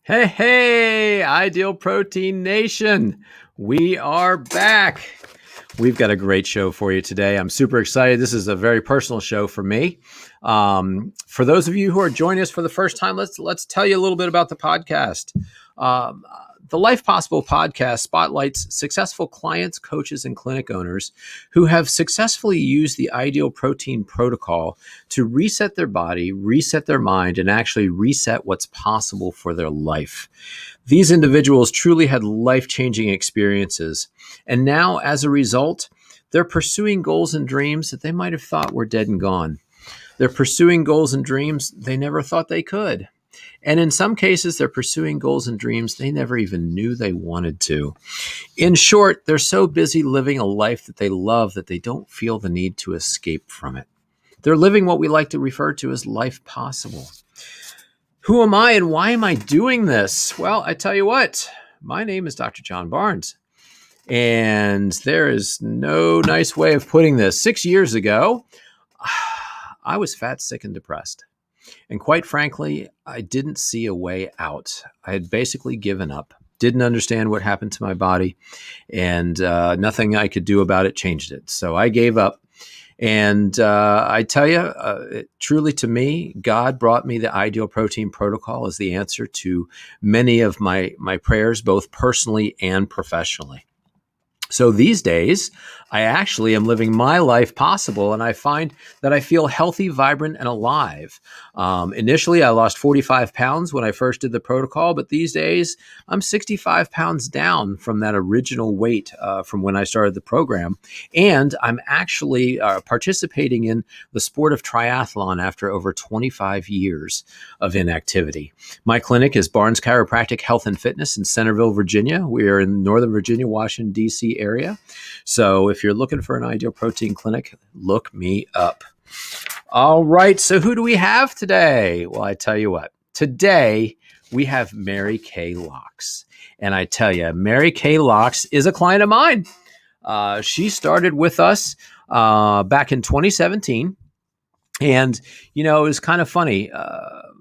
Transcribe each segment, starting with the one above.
Hey, hey, Ideal Protein Nation. We are back. We've got a great show for you today. I'm super excited. This is a very personal show for me. For those of you who are joining us for the first time, let's tell you a little bit about the podcast. Um, the Life Possible podcast spotlights successful clients, coaches, and clinic owners who have successfully used the Ideal Protein protocol to reset their body, reset their mind, and actually reset what's possible for their life. These individuals truly had life-changing experiences, and now, as a result, they're pursuing goals and dreams that they might have thought were dead and gone. They're pursuing goals and dreams they never thought they could. And in some cases, they're pursuing goals and dreams they never even knew they wanted to. In short, they're so busy living a life that they love that they don't feel the need to escape from it. They're living what we like to refer to as life possible. Who am I and why am I doing this? Well, I tell you what, my name is Dr. John Barnes, and there is no nice way of putting this. 6 years ago, I was fat, sick, and depressed. And quite frankly, I didn't see a way out. I had basically given up, didn't understand what happened to my body, and nothing I could do about it changed it. So I gave up. And I tell you, truly to me, God brought me the Ideal Protein Protocol as the answer to many of my prayers, both personally and professionally. So these days, I actually am living my life possible, and I find that I feel healthy, vibrant, and alive. Initially, I lost 45 pounds when I first did the protocol, but these days, I'm 65 pounds down from that original weight from when I started the program. And I'm actually participating in the sport of triathlon after over 25 years of inactivity. My clinic is Barnes Chiropractic Health and Fitness in Centerville, Virginia. We are in Northern Virginia, Washington, D.C. area. So if you're looking for an Ideal Protein clinic, look me up. All right. So who do we have today? Well, I tell you what, today we have Mary Kay Laux. And I tell you, Mary Kay Laux is a client of mine. She started with us back in 2017. And, it was kind of funny.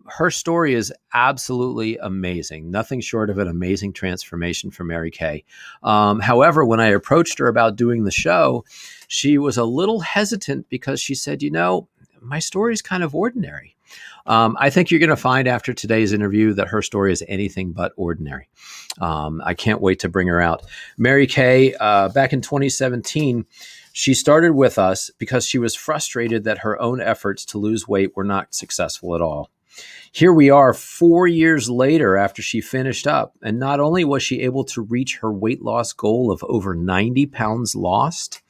Her story is absolutely amazing. Nothing short of an amazing transformation for Mary Kay. However, when I approached her about doing the show, she was a little hesitant because she said, my story is kind of ordinary. I think you're going to find after today's interview that her story is anything but ordinary. I can't wait to bring her out. Mary Kay, back in 2017, she started with us because she was frustrated that her own efforts to lose weight were not successful at all. Here we are 4 years later after she finished up, and not only was she able to reach her weight loss goal of over 90 pounds lost,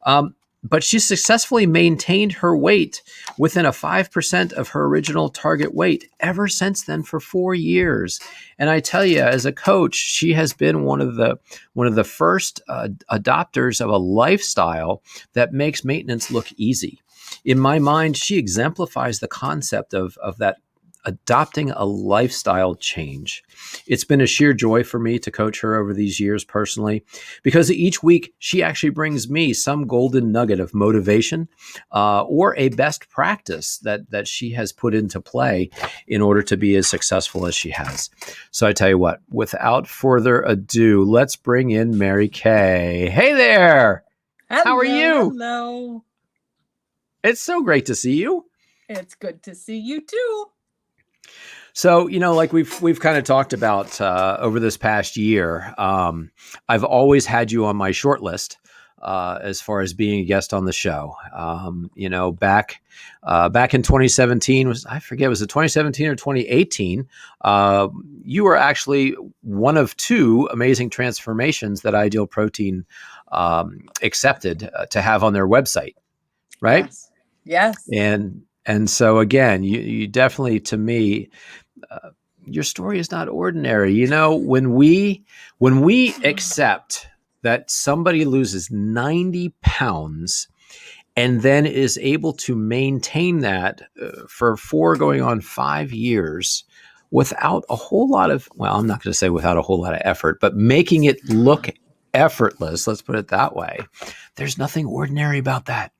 but she successfully maintained her weight within a 5% of her original target weight ever since then for 4 years. And I tell you, as a coach, she has been one of the first adopters of a lifestyle that makes maintenance look easy. In my mind, she exemplifies the concept of that adopting a lifestyle change. It's been a sheer joy for me to coach her over these years personally, because each week she actually brings me some golden nugget of motivation or a best practice that she has put into play in order to be as successful as she has. So I tell you what, without further ado, let's bring in Mary Kay. Hey there. Hello, how are you? Hello. It's so great to see you. It's good to see you too. So, like we've kind of talked about over this past year, I've always had you on my short list as far as being a guest on the show. Back in 2017, was it 2017 or 2018? You were actually one of two amazing transformations that Ideal Protein accepted to have on their website, right? Yes. And so again, you definitely, to me, your story is not ordinary. When we accept that somebody loses 90 pounds and then is able to maintain that for 4 going on 5 years without a whole lot of, well, I'm not going to say without a whole lot of effort, but making it look effortless, let's put it that way. There's nothing ordinary about that,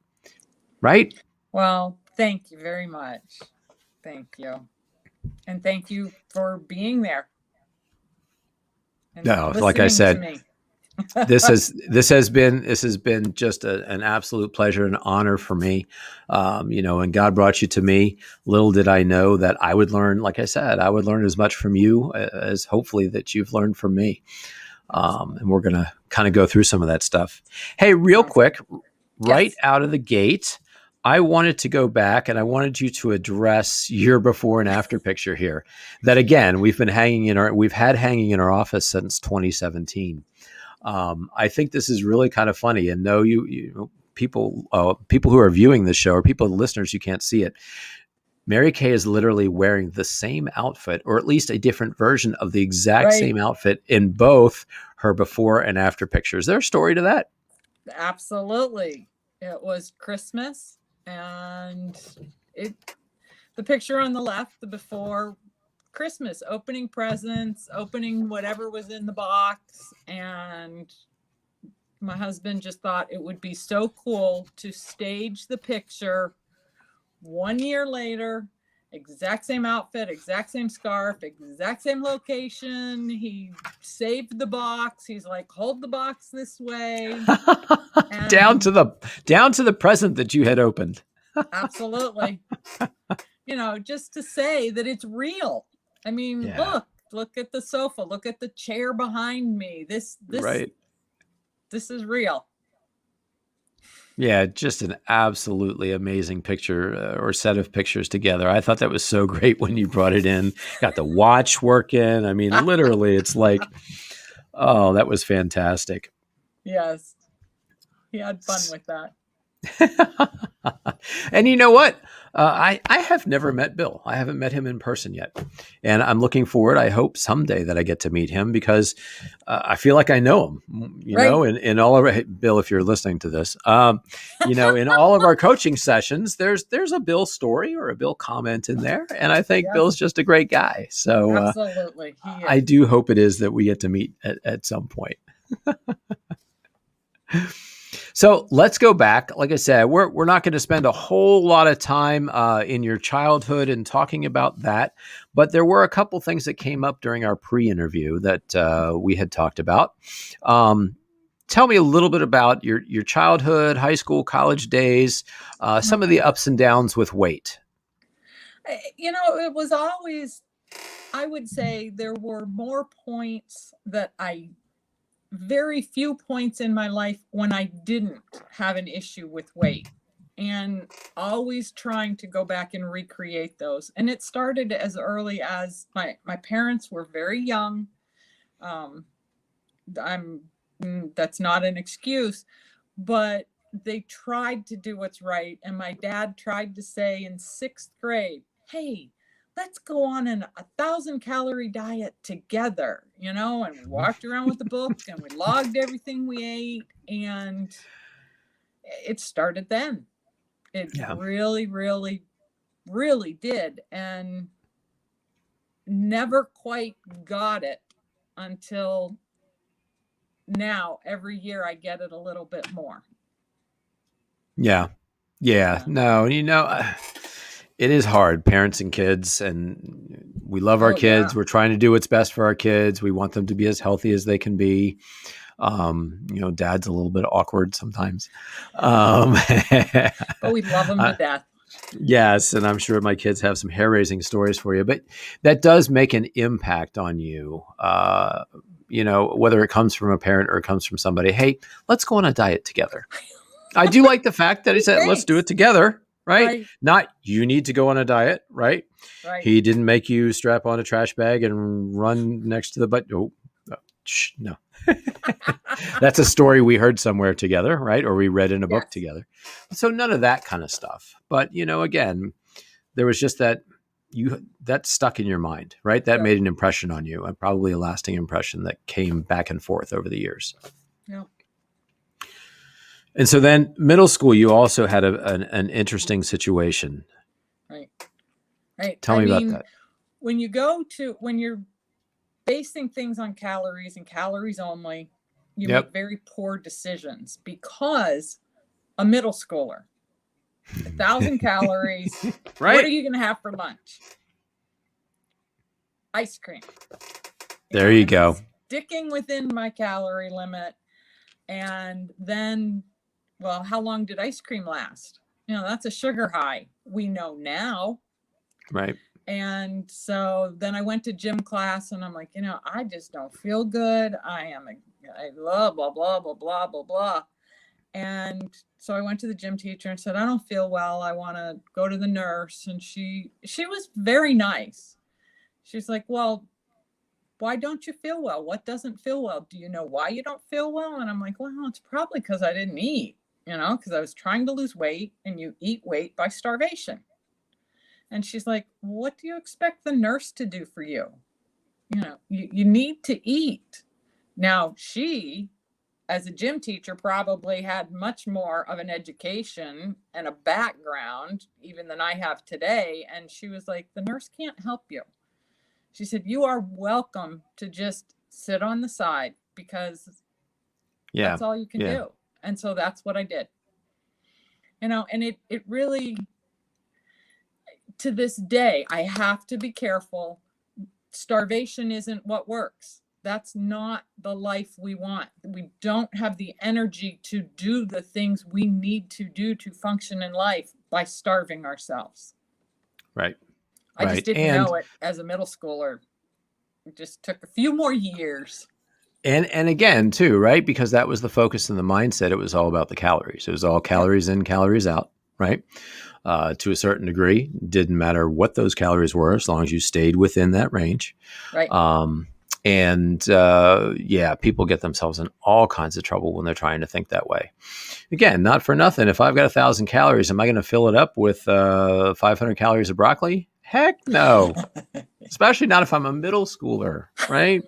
right? Well, thank you very much. Thank you. And thank you for being there and No, like I listening to said, me. this has been just an absolute pleasure and honor for me. And God brought you to me. Little did I know that I would learn. Like I said, I would learn as much from you as hopefully that you've learned from me. And we're gonna kind of go through some of that stuff. Hey, real Sounds good. quick, right Yes. out of the gate, I wanted to go back and I wanted you to address your before and after picture here. That again, we've had hanging in our office since 2017. I think this is really kind of funny. And no, people who are viewing this show or people, listeners, you can't see it. Mary Kay is literally wearing the same outfit, or at least a different version of the exact Right. same outfit in both her before and after pictures. Is there a story to that? Absolutely. It was Christmas, and the picture on the left, the before Christmas, opening presents, opening whatever was in the box, and my husband just thought it would be so cool to stage the picture 1 year later, exact same outfit, exact same scarf, exact same location. He saved the box. He's like, hold the box this way. down And to the present that you had opened. absolutely. Just to say that it's real. I mean, Yeah, look at the sofa, look at the chair behind me. This right. is real. Yeah, just an absolutely amazing picture or set of pictures together. I thought that was so great when you brought it in. Got the watch working. I mean, literally, it's like, oh, that was fantastic. Yes. He had fun with that. And you know what? I have never met Bill. I haven't met him in person yet, and I'm looking forward. I hope someday that I get to meet him because I feel like I know him. Right. In all of our, Bill, if you're listening to this, in all of our coaching sessions, there's a Bill story or a Bill comment in there, and I think Yes. Bill's just a great guy. So Absolutely. He I is. do hope it is that we get to meet at some point. So let's go back. Like I said, we're not going to spend a whole lot of time in your childhood and talking about that, but there were a couple things that came up during our pre-interview that we had talked about. Tell me a little bit about your childhood, high school, college days, some of the ups and downs with weight. It was always, I would say there were more points very few points in my life when I didn't have an issue with weight, and always trying to go back and recreate those. And it started as early as my parents were very young. Um, that's not an excuse, but they tried to do what's right. And my dad tried to say in 6th grade, hey, let's go on an 1,000-calorie diet together, and we walked around with the book and we logged everything we ate. And it started then. It Yeah. really, really, really did. And never quite got it until now. Every year I get it a little bit more. Yeah. No, it is hard, parents and kids, and we love our kids. Yeah. We're trying to do what's best for our kids. We want them to be as healthy as they can be. Dad's a little bit awkward sometimes. But we love them to death. Yes, and I'm sure my kids have some hair-raising stories for you, but that does make an impact on you. Whether it comes from a parent or it comes from somebody. Hey, let's go on a diet together. I do like the fact that he said, let's do it together, right? Not you need to go on a diet, right? Right. He didn't make you strap on a trash bag and run next to the butt. Oh, no. That's a story we heard somewhere together, right? Or we read in a book together. So none of that kind of stuff. But, again, there was just that stuck in your mind, right? That made an impression on you, and probably a lasting impression that came back and forth over the years. Yeah. And so then middle school, you also had an interesting situation. Right. Tell me about that. When you're basing things on calories and calories only, you make very poor decisions, because a middle schooler, 1,000 calories, right? What are you going to have for lunch? Ice cream. There you go. sticking within my calorie limit. And then, well, how long did ice cream last? That's a sugar high. We know now. Right. And so then I went to gym class and I'm like, I just don't feel good. I blah, blah, blah, blah, blah, blah, blah. And so I went to the gym teacher and said, I don't feel well. I want to go to the nurse. And she was very nice. She's like, well, why don't you feel well? What doesn't feel well? Do you know why you don't feel well? And I'm like, well, it's probably because I didn't eat, because I was trying to lose weight, and you eat weight by starvation. And she's like, what do you expect the nurse to do for you? You need to eat. Now, she, as a gym teacher, probably had much more of an education and a background even than I have today. And she was like, the nurse can't help you. She said, you are welcome to just sit on the side, because that's all you can do. And so that's what I did. And it really, to this day, I have to be careful. Starvation isn't what works. That's not the life we want. We don't have the energy to do the things we need to do to function in life by starving ourselves. Right. I just didn't know it as a middle schooler. It just took a few more years. And again, too, right? Because that was the focus and the mindset. It was all about the calories. It was all calories in, calories out, right? To a certain degree, didn't matter what those calories were, as long as you stayed within that range. Right. People get themselves in all kinds of trouble when they're trying to think that way. Again, not for nothing. If I've got 1,000 calories, am I going to fill it up with 500 calories of broccoli? Heck no. Especially not if I'm a middle schooler, right?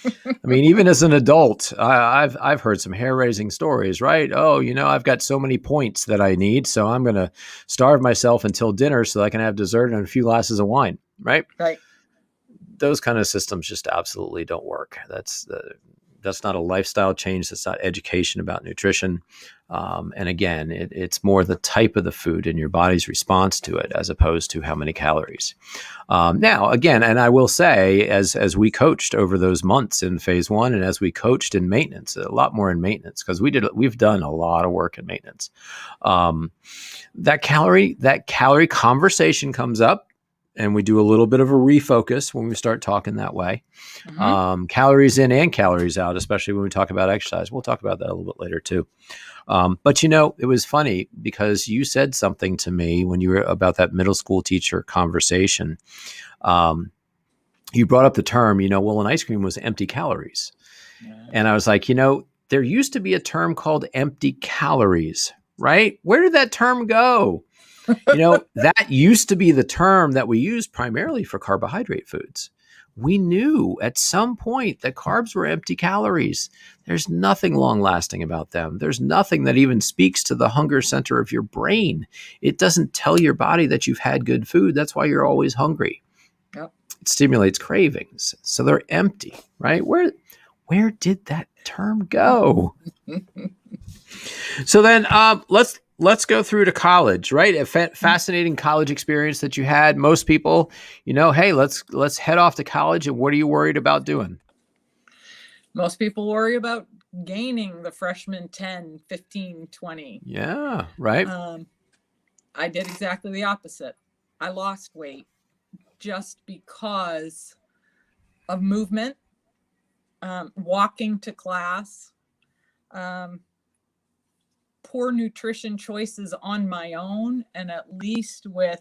I mean, even as an adult, I've heard some hair-raising stories, right? Oh, I've got so many points that I need, so I'm going to starve myself until dinner so I can have dessert and a few glasses of wine, right? Right. Those kind of systems just absolutely don't work. That's not a lifestyle change. That's not education about nutrition. And again, it's more the type of the food and your body's response to it, as opposed to how many calories. Now, again, and I will say, as we coached over those months in phase 1, and as we coached in maintenance, a lot more in maintenance, because we've done a lot of work in maintenance. That calorie conversation comes up, and we do a little bit of a refocus when we start talking that way. Mm-hmm. Calories in and calories out, especially when we talk about exercise. We'll talk about that a little bit later too. But it was funny because you said something to me when you were about that middle school teacher conversation. You brought up the term, well, an ice cream was empty calories. Yeah. And I was like, there used to be a term called empty calories, right? Where did that term go? That used to be the term that we used primarily for carbohydrate foods. We knew at some point that carbs were empty calories. There's nothing long lasting about them. There's nothing that even speaks to the hunger center of your brain. It doesn't tell your body that you've had good food. That's why you're always hungry. Yep. It stimulates cravings. So they're empty, right? Where did that term go? So then let's go through to college, right? A fascinating college experience that you had. Most people, hey, let's head off to college. And what are you worried about doing? Most people worry about gaining the freshman 10, 15, 20. Yeah, right. I did exactly the opposite. I lost weight just because of movement, walking to class, poor nutrition choices on my own, and at least with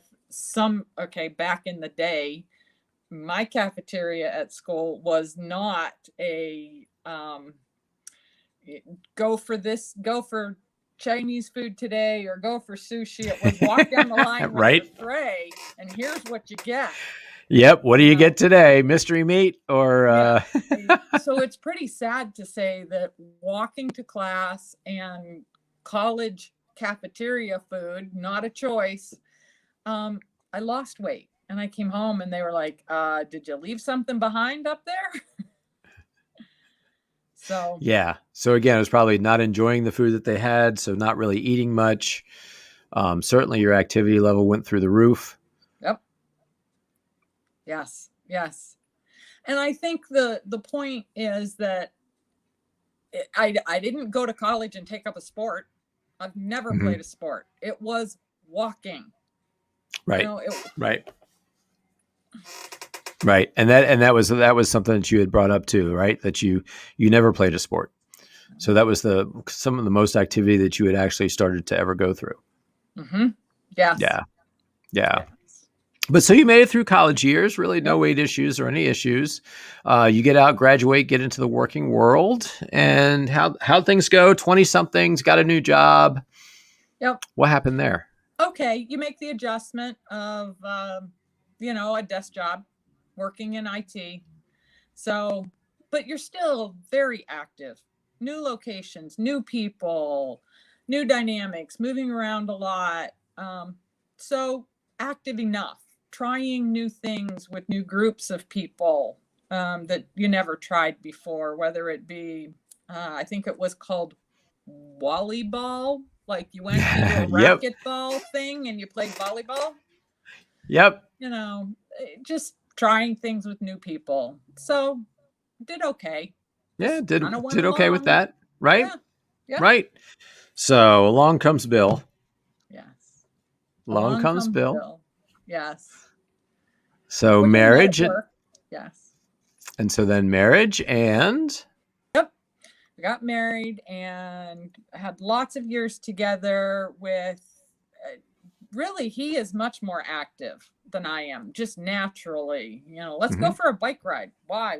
back in the day, my cafeteria at school was not a go for Chinese food today or go for sushi. It was walk down the line right. with your tray and here's what you get. Yep. What do you get today? Mystery meat or? Yeah. So it's pretty sad to say that walking to class and college cafeteria food, not a choice. I lost weight and I came home and they were like, did you leave something behind up there? So, yeah. So again, it was probably not enjoying the food that they had. So not really eating much. Certainly your activity level went through the roof. Yep. Yes. And I think the point is that I didn't go to college and take up a sport. I've never Mm-hmm. played a sport. It was walking. Right. Right. Right. And that was something that you had brought up too, right? That you never played a sport. So that was some of the most activity that you had actually started to ever go through. Mm-hmm. Yes. Yeah. Yeah. Yes. But so you made it through college years, really no weight issues or any issues. You get out, graduate, get into the working world, and how things go. 20-somethings, got a new job. Yep. What happened there? Okay, you make the adjustment of a desk job, working in IT. So, but you're still very active. New locations, new people, new dynamics, moving around a lot. So active enough, trying new things with new groups of people that you never tried before, whether it be, I think it was called volleyball, like you went into a Yep. racquetball thing and you played volleyball. Yep. Just trying things with new people. So did okay. Yeah, Just did kind of went okay with along. that, right? Yeah. Yeah. Right. So along comes Bill. Yes. Along comes Bill. Bill. Yes. So Which marriage. Yes. And so then marriage and. Yep. We got married and had lots of years together with, really, he is much more active than I am, just naturally. Let's go for a bike ride. Why?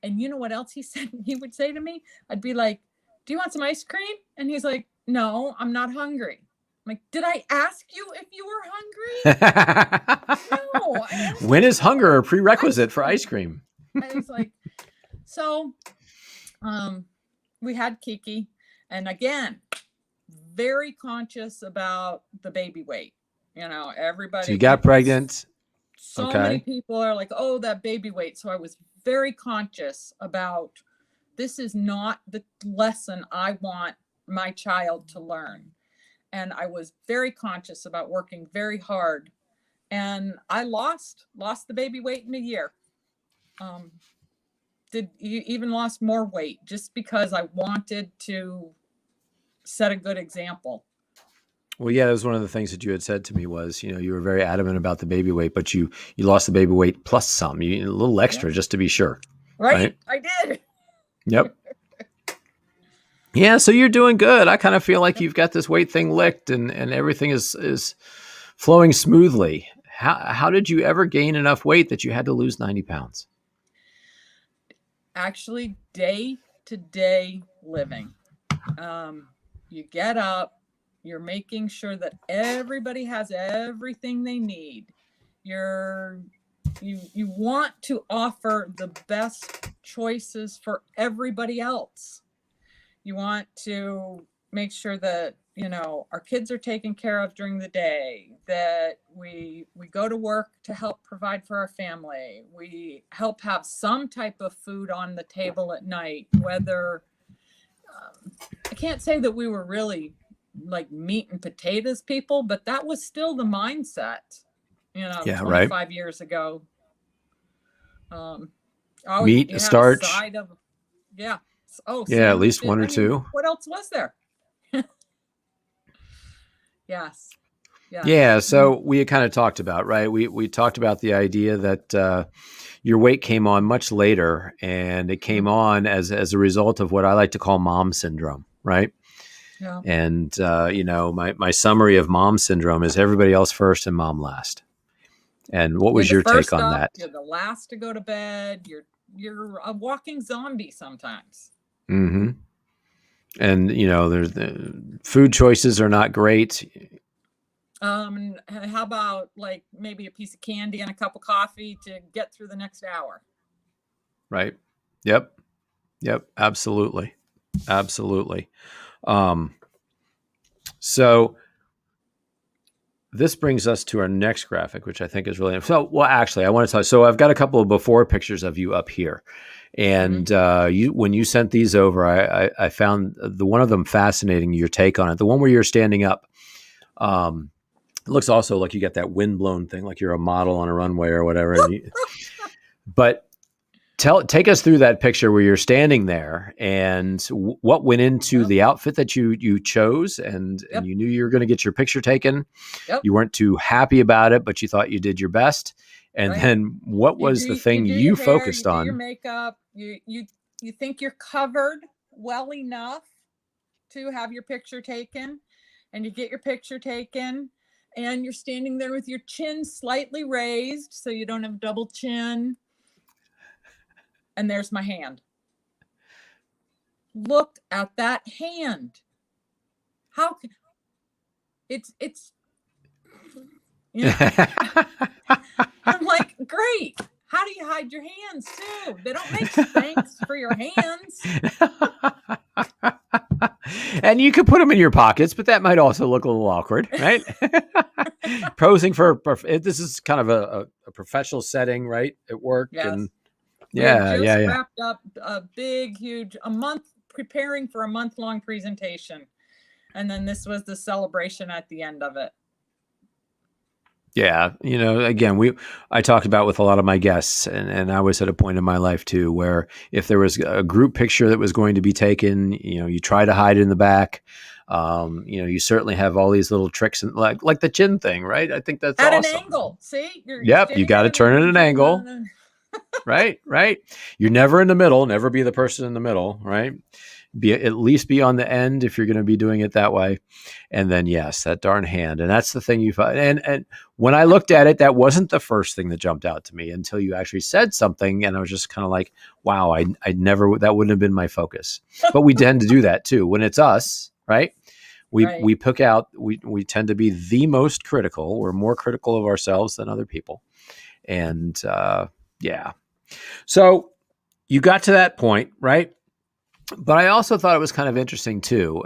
And you know what else he said? He would say to me, I'd be like, do you want some ice cream? And he's like, no, I'm not hungry. I'm like, did I ask you if you were hungry? No. When is hunger a prerequisite for ice cream? I was like, so we had Kiki. And again, very conscious about the baby weight. Everybody. So you got pregnant. So many people are like, oh, that baby weight. So I was very conscious about, this is not the lesson I want my child to learn. And I was very conscious about working very hard. And I lost the baby weight in a year. Did you even lost more weight just because I wanted to set a good example. Well, yeah, that was one of the things that you had said to me was, you were very adamant about the baby weight, but you lost the baby weight plus some, a little extra just to be sure. Right? I did. Yep. Yeah, so you're doing good. I kind of feel like you've got this weight thing licked and everything is flowing smoothly. How did you ever gain enough weight that you had to lose 90 pounds? Actually, day-to-day living. You get up, you're making sure that everybody has everything they need. You want to offer the best choices for everybody else. You want to make sure that, our kids are taken care of during the day, that we go to work to help provide for our family. We help have some type of food on the table at night, whether, I can't say that we were really like meat and potatoes people, but that was still the mindset, 25 years ago. Meat, starch. At least one or two. What else was there? Yes. Yeah. So we had kind of talked about, right? We talked about the idea that your weight came on much later, and it came on as a result of what I like to call mom syndrome, right? Yeah. And my summary of mom syndrome is everybody else first and mom last. And what was your take on that? You're the last to go to bed. You're a walking zombie sometimes. Mm-hmm. And there's the food choices are not great. How about like maybe a piece of candy and a cup of coffee to get through the next hour? Right. Yep. Absolutely. So this brings us to our next graphic, which I think is really so. Well, actually, I want to tell you. So I've got a couple of before pictures of you up here, and when you sent these over, I found the one of them fascinating. Your take on it, the one where you're standing up. It looks also like you got that windblown thing, like you're a model on a runway or whatever. But Take us through that picture where you're standing there, and what went into Yep. the outfit that you chose, and Yep. you knew you were going to get your picture taken. Yep. You weren't too happy about it, but you thought you did your best. And Right. then what You was do the you thing do your you hair, you focused do your on? makeup, you think you're covered well enough to have your picture taken, and you get your picture taken, and you're standing there with your chin slightly raised so you don't have double chin. And there's my hand. Look at that hand. How can it's you know, I'm like, great. How do you hide your hands too? They don't make spanks for your hands. And you could put them in your pockets, but that might also look a little awkward, right? Posing for this is kind of a professional setting, right? At work, Yes. and We had yeah, just yeah, yeah. wrapped up a big, huge, a month preparing for a month-long presentation. And then this was the celebration at the end of it. Yeah, again, I talked about with a lot of my guests, and I was at a point in my life too where if there was a group picture that was going to be taken, you try to hide it in the back. You certainly have all these little tricks and like the chin thing, right? I think that's At an awesome. angle. See, you're Yep, you standing got at to turn it at an angle, an right? Right. You're never in the middle. Never be the person in the middle, right? At least be on the end if you're going to be doing it that way. And then yes, that darn hand. And that's the thing you find. And when I looked at it, that wasn't the first thing that jumped out to me until you actually said something. And I was just kind of like, wow, I never, that wouldn't have been my focus. But we tend to do that too. When it's us, right? Right. We pick out, we tend to be the most critical. We're more critical of ourselves than other people. And yeah. So you got to that point, right? But I also thought it was kind of interesting too,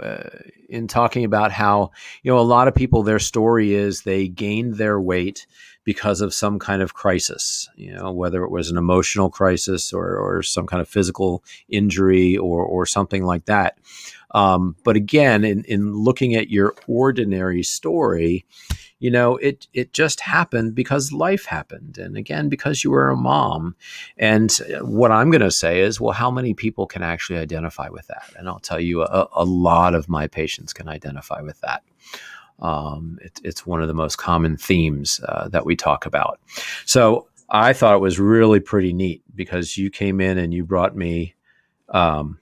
in talking about how, a lot of people, their story is they gained their weight because of some kind of crisis, whether it was an emotional crisis or some kind of physical injury or something like that. But again, in looking at your ordinary story, it just happened because life happened. And again, because you were a mom. And what I'm going to say is, well, how many people can actually identify with that? And I'll tell you, a lot of my patients can identify with that. It's one of the most common themes that we talk about. So I thought it was really pretty neat because you came in and you brought me, oh,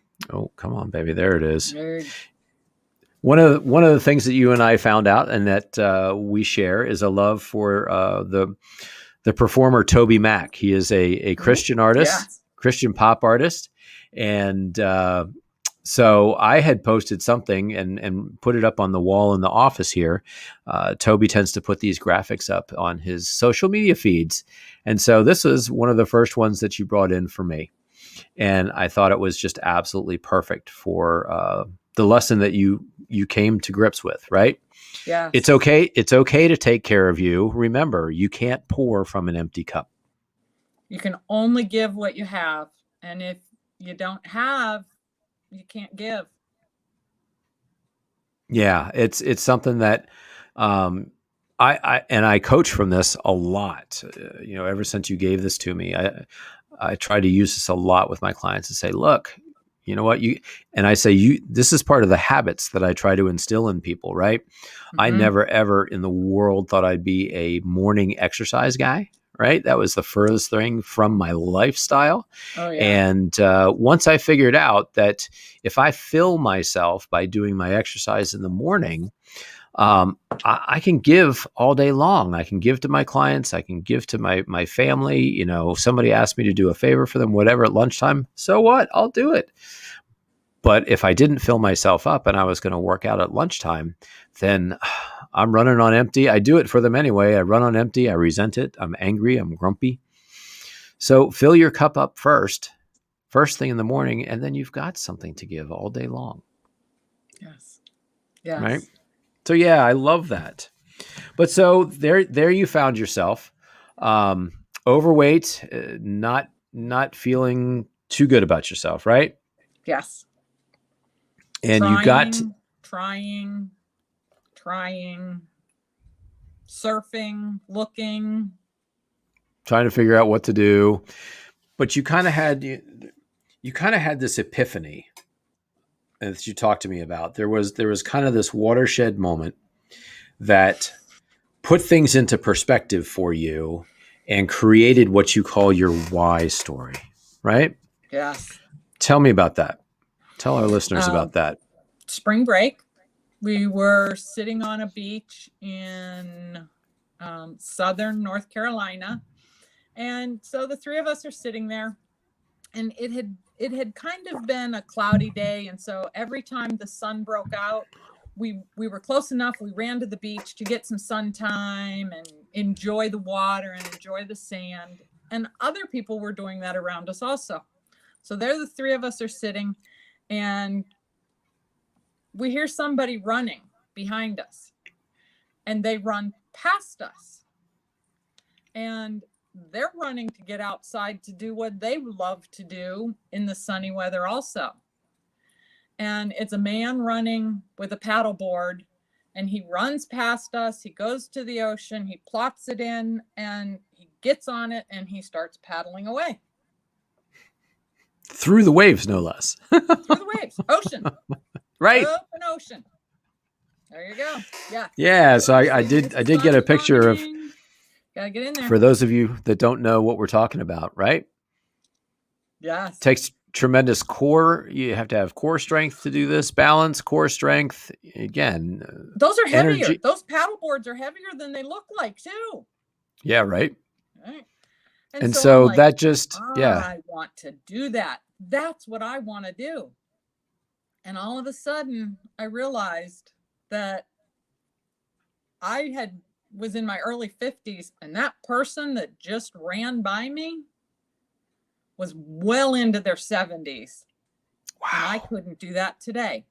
come on, baby. There it is. Nerd. One of the things that you and I found out and that we share is a love for the performer Toby Mac. He is a Christian artist, Yes. Christian pop artist, and so I had posted something and put it up on the wall in the office here. Toby tends to put these graphics up on his social media feeds, and so this is one of the first ones that you brought in for me, and I thought it was just absolutely perfect for the lesson that you came to grips with, right? Yes. It's okay. It's okay to take care of you. Remember, you can't pour from an empty cup. You can only give what you have. And if you don't have, you can't give. Yeah, it's something that I coach from this a lot. Ever since you gave this to me, I try to use this a lot with my clients and say, look, you know what and I say, this is part of the habits that I try to instill in people, right? Mm-hmm. I never ever in the world thought I'd be a morning exercise guy, right? That was the furthest thing from my lifestyle. Oh, yeah. And once I figured out that if I fill myself by doing my exercise in the morning, I can give all day long. I can give to my clients. I can give to my family. If somebody asked me to do a favor for them, whatever, at lunchtime, so what? I'll do it. But if I didn't fill myself up and I was going to work out at lunchtime, then I'm running on empty. I do it for them anyway. I run on empty. I resent it. I'm angry. I'm grumpy. So fill your cup up first thing in the morning, and then you've got something to give all day long. Yes. Yes. Right? So yeah, I love that. But so there you found yourself, overweight, not feeling too good about yourself, right? Yes. And trying, you got trying, surfing, looking, trying to figure out what to do. but you kind of had this epiphany that you talked to me about. There was kind of this watershed moment that put things into perspective for you and created what you call your why story, right? Yes. Tell me about that. Tell our listeners about that. Spring break. We were sitting on a beach in southern North Carolina. And so the three of us are sitting there, and it had kind of been a cloudy day. And so every time the sun broke out, we were close enough. We ran to the beach to get some sun time and enjoy the water and enjoy the sand. And other people were doing that around us also. So there the three of us are sitting, and we hear somebody running behind us, and they run past us. And they're running to get outside to do what they love to do in the sunny weather also. And it's a man running with a paddleboard, and he runs past us. He goes to the ocean, he plops it in, and he gets on it, and he starts paddling away. Through the waves, no less. Through the waves, ocean. Right. Open ocean. There you go. Yeah. Yeah. So I did get a picture of. Gotta get in there. For those of you that don't know what we're talking about, right? Yes. It takes tremendous core. You have to have core strength to do this. Balance, core strength. Again, those are heavier. energy. Those paddle boards are heavier than they look like too. Yeah. Right. Right. And so like, that just, I want to do that. That's what I want to do. And all of a sudden I realized that I was in my early 50s, and that person that just ran by me was well into their 70s. Wow. And I couldn't do that today.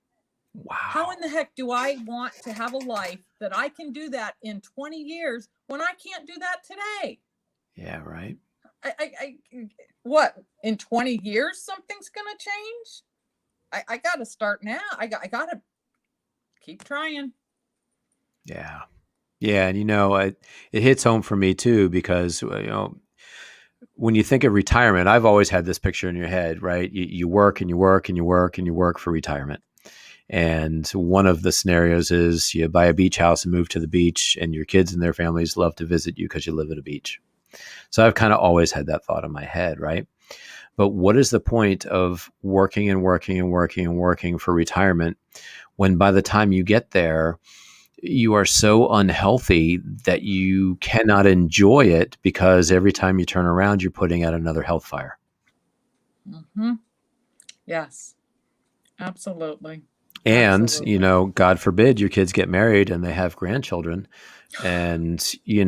Wow. How in the heck do I want to have a life that I can do that in 20 years when I can't do that today? Yeah, right. What, in 20 years something's going to change? I got to start now. I got to keep trying. Yeah. Yeah. And, it hits home for me too, because, when you think of retirement, I've always had this picture in your head, right? You work and you work and you work and you work for retirement. And one of the scenarios is you buy a beach house and move to the beach, and your kids and their families love to visit you because you live at a beach. So I've kind of always had that thought in my head, right? But what is the point of working and working and working and working for retirement when by the time you get there, you are so unhealthy that you cannot enjoy it because every time you turn around, you're putting out another health fire? Mm-hmm. Yes, absolutely. And, Absolutely. God forbid your kids get married and they have grandchildren, and, you're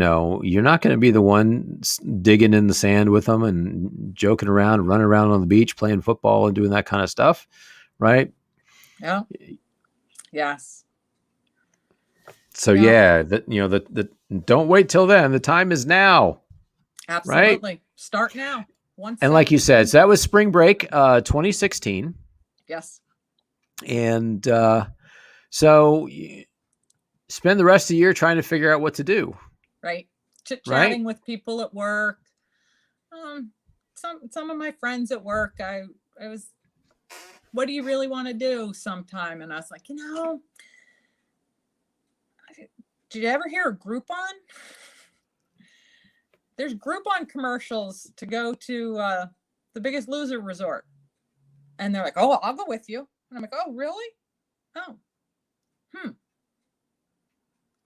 not going to be the one digging in the sand with them and joking around, running around on the beach, playing football and doing that kind of stuff. Right. Yeah. Yes. So don't wait till then. The time is now. Absolutely. Right? Start now. And like you said, so that was spring break, 2016. Yes. And so spend the rest of the year trying to figure out what to do. Right. Chit-chatting with people at work. Some of my friends at work, I was, what do you really want to do sometime? And I was like, did you ever hear of Groupon? There's Groupon commercials to go to the Biggest Loser resort. And they're like, oh, I'll go with you. And I'm like, oh, really? Oh.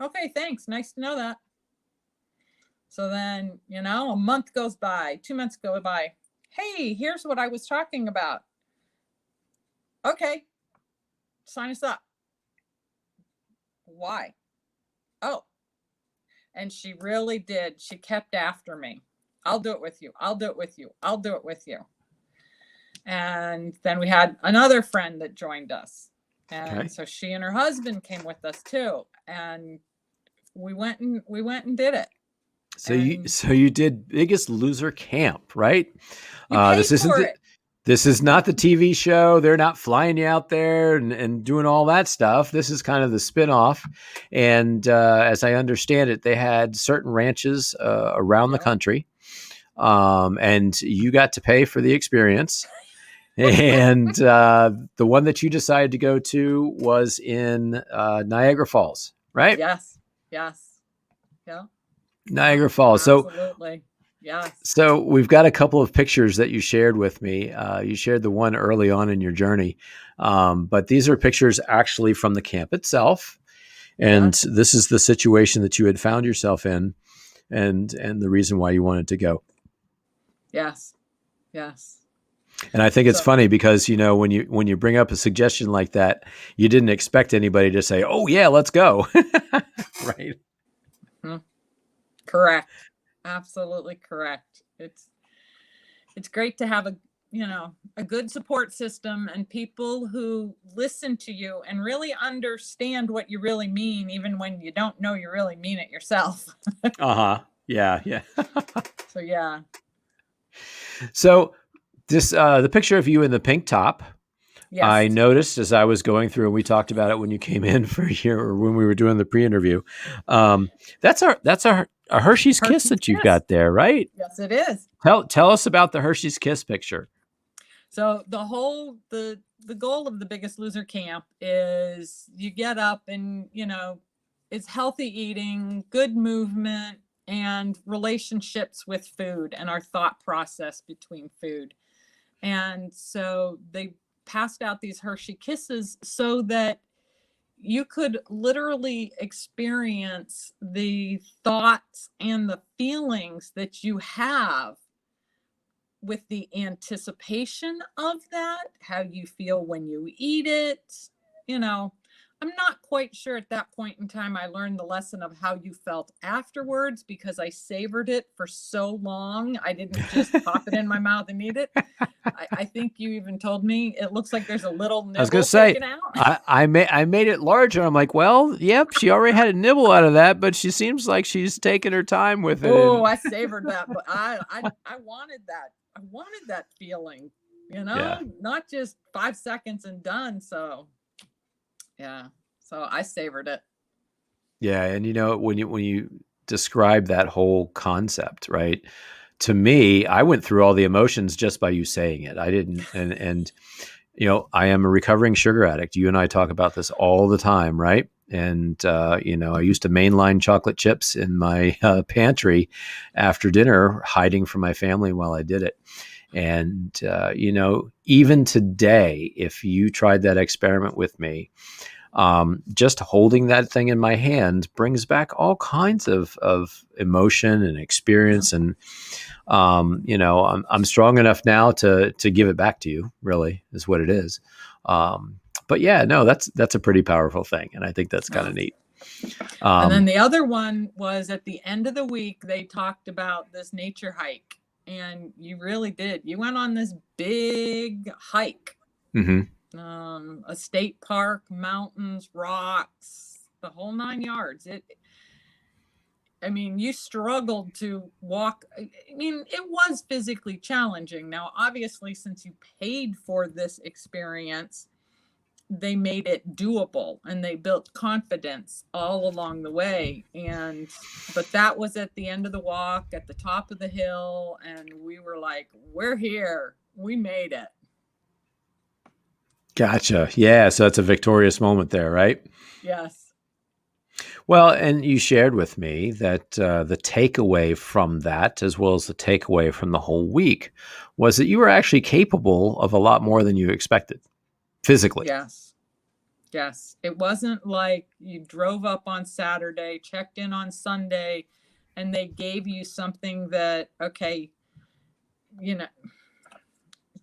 Okay, thanks. Nice to know that. So then, a month goes by, 2 months go by. Hey, here's what I was talking about. Okay, sign us up. Why? Oh. And she really did. She kept after me. I'll do it with you. I'll do it with you. I'll do it with you. And then we had another friend that joined us. And so she and her husband came with us too. And we went and did it. So you did Biggest Loser Camp, right? This is not the TV show. They're not flying you out there and doing all that stuff. This is kind of the spinoff. And as I understand it, they had certain ranches around the country. and you got to pay for the experience. And the one that you decided to go to was in Niagara Falls, right? Yes. Yes. Yeah. Niagara Falls. So, Absolutely. Yes. so we've got a couple of pictures that you shared with me. You shared the one early on in your journey, but these are pictures actually from the camp itself. And Yes. this is the situation that you had found yourself in, and the reason why you wanted to go. Yes. Yes. And I think it's So, funny because when you bring up a suggestion like that, you didn't expect anybody to say, "Oh yeah, let's go." Right? hmm, correct. Absolutely correct. It's great to have a good support system and people who listen to you and really understand what you really mean, even when you don't know you really mean it yourself. Uh-huh. Yeah, yeah. So yeah. So this the picture of you in the pink top, I Yes. noticed as I was going through, and we talked about it when you came in for your or when we were doing the pre-interview. Um, that's a Hershey's Kiss Hershey's that you've Kiss. got there, right? Yes, it is. Tell us about the Hershey's Kiss picture. So the goal of the Biggest Loser camp is you get up and it's healthy eating, good movement, and relationships with food and our thought process between food. And so they passed out these Hershey Kisses so that you could literally experience the thoughts and the feelings that you have with the anticipation of that, how you feel when you eat it. You know, I'm not quite sure at that point in time I learned the lesson of how you felt afterwards because I savored it for so long. I didn't just pop it in my mouth and eat it. I think you even told me it looks like there's a little I was going nibble to say, taken out. I made it larger. I'm like, well, yep, she already had a nibble out of that, but she seems like she's taking her time with it. Oh, And I savored that, but I wanted that. I wanted that feeling, yeah, not just 5 seconds and done. So yeah, so I savored it. yeah, and when you describe that whole concept, right? To me, I went through all the emotions just by you saying it. I didn't, and I am a recovering sugar addict. You and I talk about this all the time, right? And I used to mainline chocolate chips in my pantry after dinner, hiding from my family while I did it. And even today, if you tried that experiment with me, just holding that thing in my hand brings back all kinds of emotion and Yeah. experience. And I'm strong enough now to give it back to you. Really, is what it is. But yeah, no, that's a pretty powerful thing, and I think that's kind of Oh. neat. And then Um, the other one was at the end of the week, they talked about this nature hike. And you really did. You went on this big hike, mhm. a state park, mountains, rocks, the whole 9 yards. I mean, you struggled to walk. I mean, it was physically challenging. Now, obviously, since you paid for this experience, they made it doable and they built confidence all along the way. But that was at the end of the walk, at the top of the hill. And we were like, we're here. We made it. Gotcha. Yeah, so that's a victorious moment there, right? Yes. Well, and you shared with me that the takeaway from that, as well as the takeaway from the whole week, was that you were actually capable of a lot more than you expected physically. Yes. Yes. It wasn't like you drove up on Saturday, checked in on Sunday, and they gave you something that, okay, you know,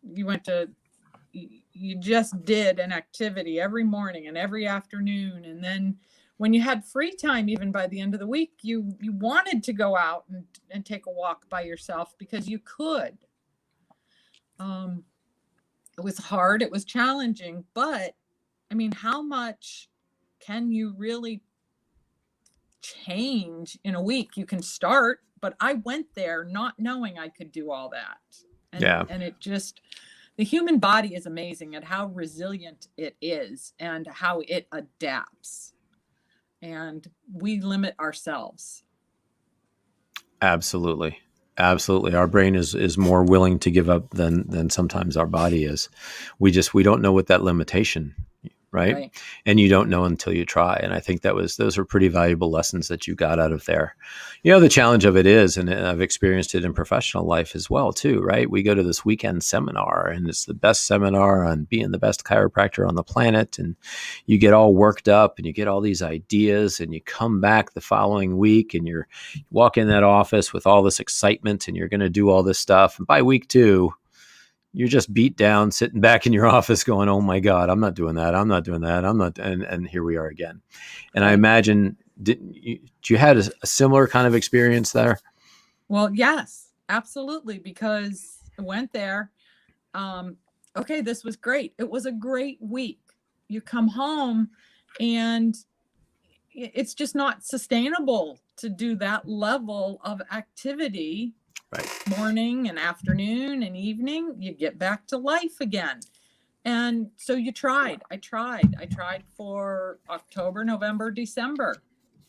you went to, you just did an activity every morning and every afternoon. And then when you had free time, even by the end of the week, you wanted to go out and take a walk by yourself because you could. Um, it was hard, it was challenging, but I mean, how much can you really change in a week? You can start, but I went there not knowing I could do all that. Yeah, And it just, the human body is amazing at how resilient it is and how it adapts. And we limit ourselves. absolutely. Absolutely. Our brain is more willing to give up than sometimes our body is. We don't know what that limitation, right? Right. And you don't know until you try. And I think those were pretty valuable lessons that you got out of there. The challenge of it is, and I've experienced it in professional life as well too, right? We go to this weekend seminar, and it's the best seminar on being the best chiropractor on the planet, and you get all worked up and you get all these ideas, and you come back the following week and you walk in that office with all this excitement, and you're going to do all this stuff. And by week 2, you're just beat down, sitting back in your office going, oh my God, I'm not doing that. I'm not doing that. I'm not. And here we are again. And I Right. imagine, did you had a similar kind of experience there? Well, yes, absolutely. Because I went there. Okay, this was great. It was a great week. You come home and it's just not sustainable to do that level of activity Right. morning and afternoon and evening. You get back to life again. And so I tried for October, November, December,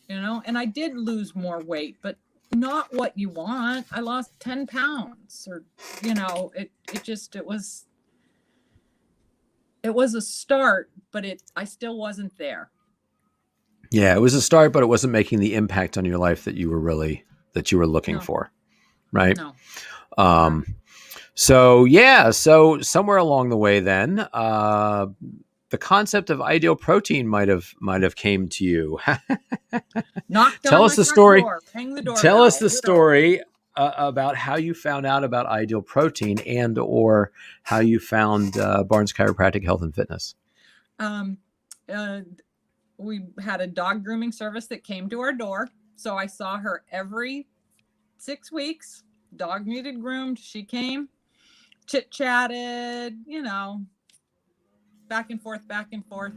and I did lose more weight, but not what you want. I lost 10 pounds, or, it was a start, but I still wasn't there. Yeah, it was a start, but it wasn't making the impact on your life that you were looking No, for. Right. no. Um, so somewhere along the way, then, the concept of ideal protein might have came to you. Knocked Tell on us my the front story. door, rang the Tell us doorbell, the literally. story about how you found out about ideal protein, and or how you found Barnes Chiropractic Health and Fitness. Um, uh, we had a dog grooming service that came to our door. So I saw her every 6 weeks. Dog needed groomed. She came, chit chatted, back and forth, back and forth.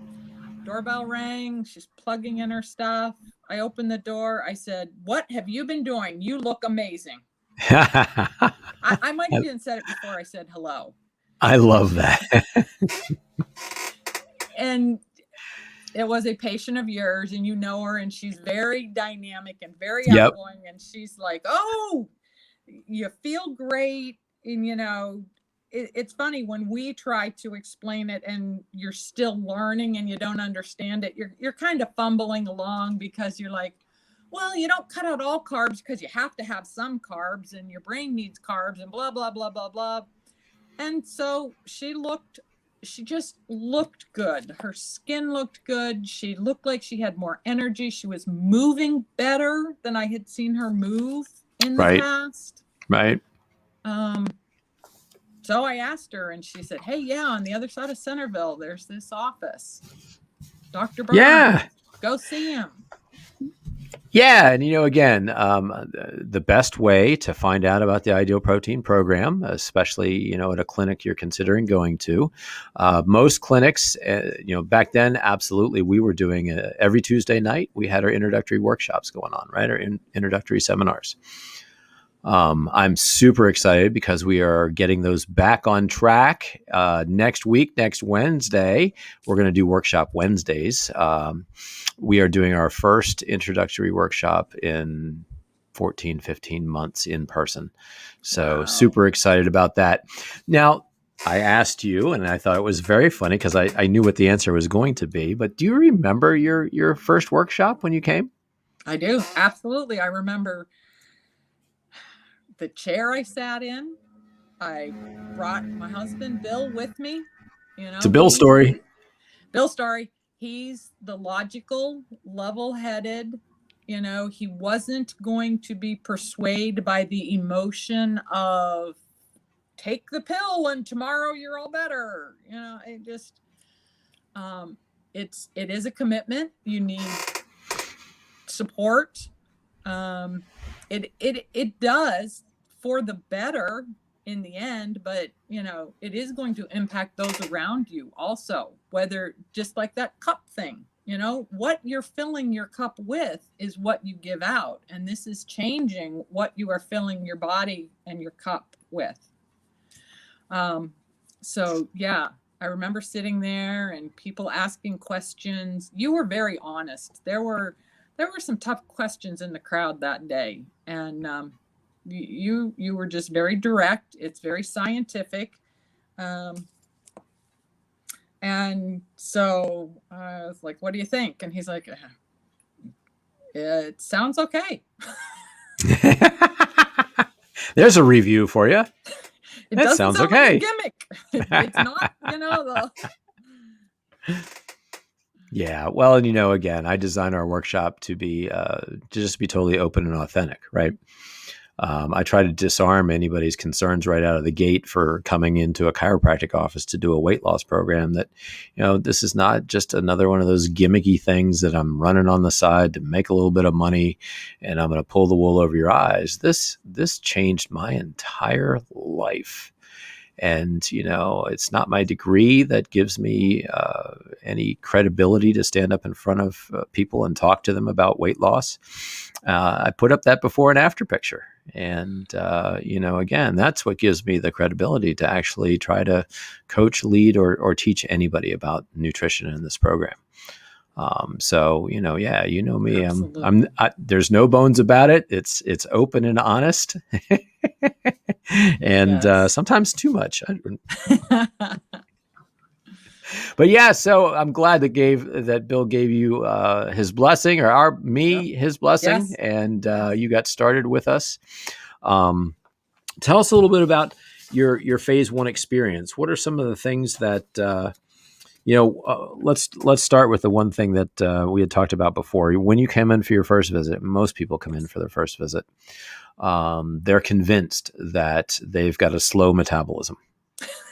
Doorbell rang. She's plugging in her stuff. I opened the door. I said, "What have you been doing? You look amazing." I might have even said it before I said hello. I love that. And it was a patient of yours, and you know her, and she's very dynamic and very Yep. outgoing. And she's like, "Oh, you feel great." And, it's funny when we try to explain it and you're still learning and you don't understand it. You're kind of fumbling along because you're like, well, you don't cut out all carbs because you have to have some carbs and your brain needs carbs and blah, blah, blah, blah, blah. And so she just looked good. Her skin looked good. She looked like she had more energy. She was moving better than I had seen her move in the Right. past. Right. So I asked her, and she said, "Hey, yeah, on the other side of Centerville, there's this office. Dr. Burns, Yeah. go see him." Yeah, and again, the best way to find out about the Ideal Protein program, especially at a clinic you're considering going to, most clinics, back then, absolutely, we were doing every Tuesday night. We had our introductory workshops going on, right? Our introductory seminars. I'm super excited because we are getting those back on track. Next week, next Wednesday, we're going to do workshop Wednesdays. We are doing our first introductory workshop in 14, 15 months in person. So Wow. super excited about that. Now, I asked you, and I thought it was very funny because I knew what the answer was going to be, but do you remember your first workshop when you came? I do. Absolutely. I remember the chair I sat in. I brought my husband, Bill, with me. It's a Bill story. Bill Story. He's the logical, level-headed. He wasn't going to be persuaded by the emotion of take the pill and tomorrow you're all better. It just it is a commitment. You need support. It does for the better in the end, but it is going to impact those around you also, whether just like that cup thing, what you're filling your cup with is what you give out. And this is changing what you are filling your body and your cup with. So yeah, I remember sitting there and people asking questions. You were very honest. There were some tough questions in the crowd that day, and you were just very direct. It's very scientific. And so I was like, what do you think? And he's like, it sounds okay. There's a review for you. It That doesn't sounds sound okay. like a gimmick. It's not, Yeah. Well, and again, I design our workshop to be to just be totally open and authentic, right? I try to disarm anybody's concerns right out of the gate for coming into a chiropractic office to do a weight loss program. That, this is not just another one of those gimmicky things that I'm running on the side to make a little bit of money, and I'm going to pull the wool over your eyes. This changed my entire life. And, it's not my degree that gives me any credibility to stand up in front of people and talk to them about weight loss. I put up that before and after picture. And, again, that's what gives me the credibility to actually try to coach, lead, or teach anybody about nutrition in this program. So, yeah, me, there's no bones about it. It's open and honest. And Yes. sometimes too much. But yeah, so I'm glad that Bill gave you his blessing, or his blessing, Yes. and you got started with us. Tell us a little bit about your phase 1 experience. What are some of the things that let's start with the one thing that we had talked about before. When you came in for your first visit, most people come in for their first visit. They're convinced that they've got a slow metabolism,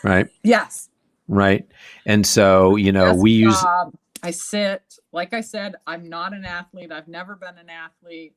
right? Yes. Right. And so, we use, I sit, like I said, I'm not an athlete. I've never been an athlete.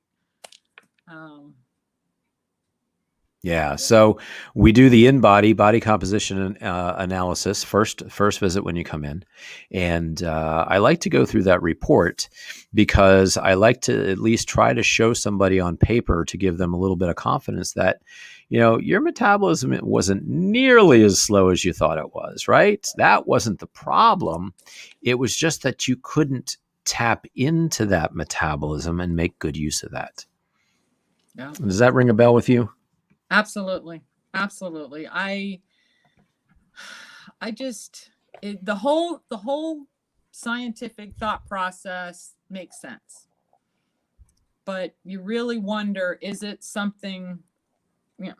Yeah. So we do the body composition analysis first visit when you come in. And I like to go through that report because I like to at least try to show somebody on paper to give them a little bit of confidence that, your metabolism wasn't nearly as slow as you thought it was, right? That wasn't the problem. It was just that you couldn't tap into that metabolism and make good use of that. Yeah. Does that ring a bell with you? Absolutely. Absolutely. I just, the whole scientific thought process makes sense. But you really wonder, is it something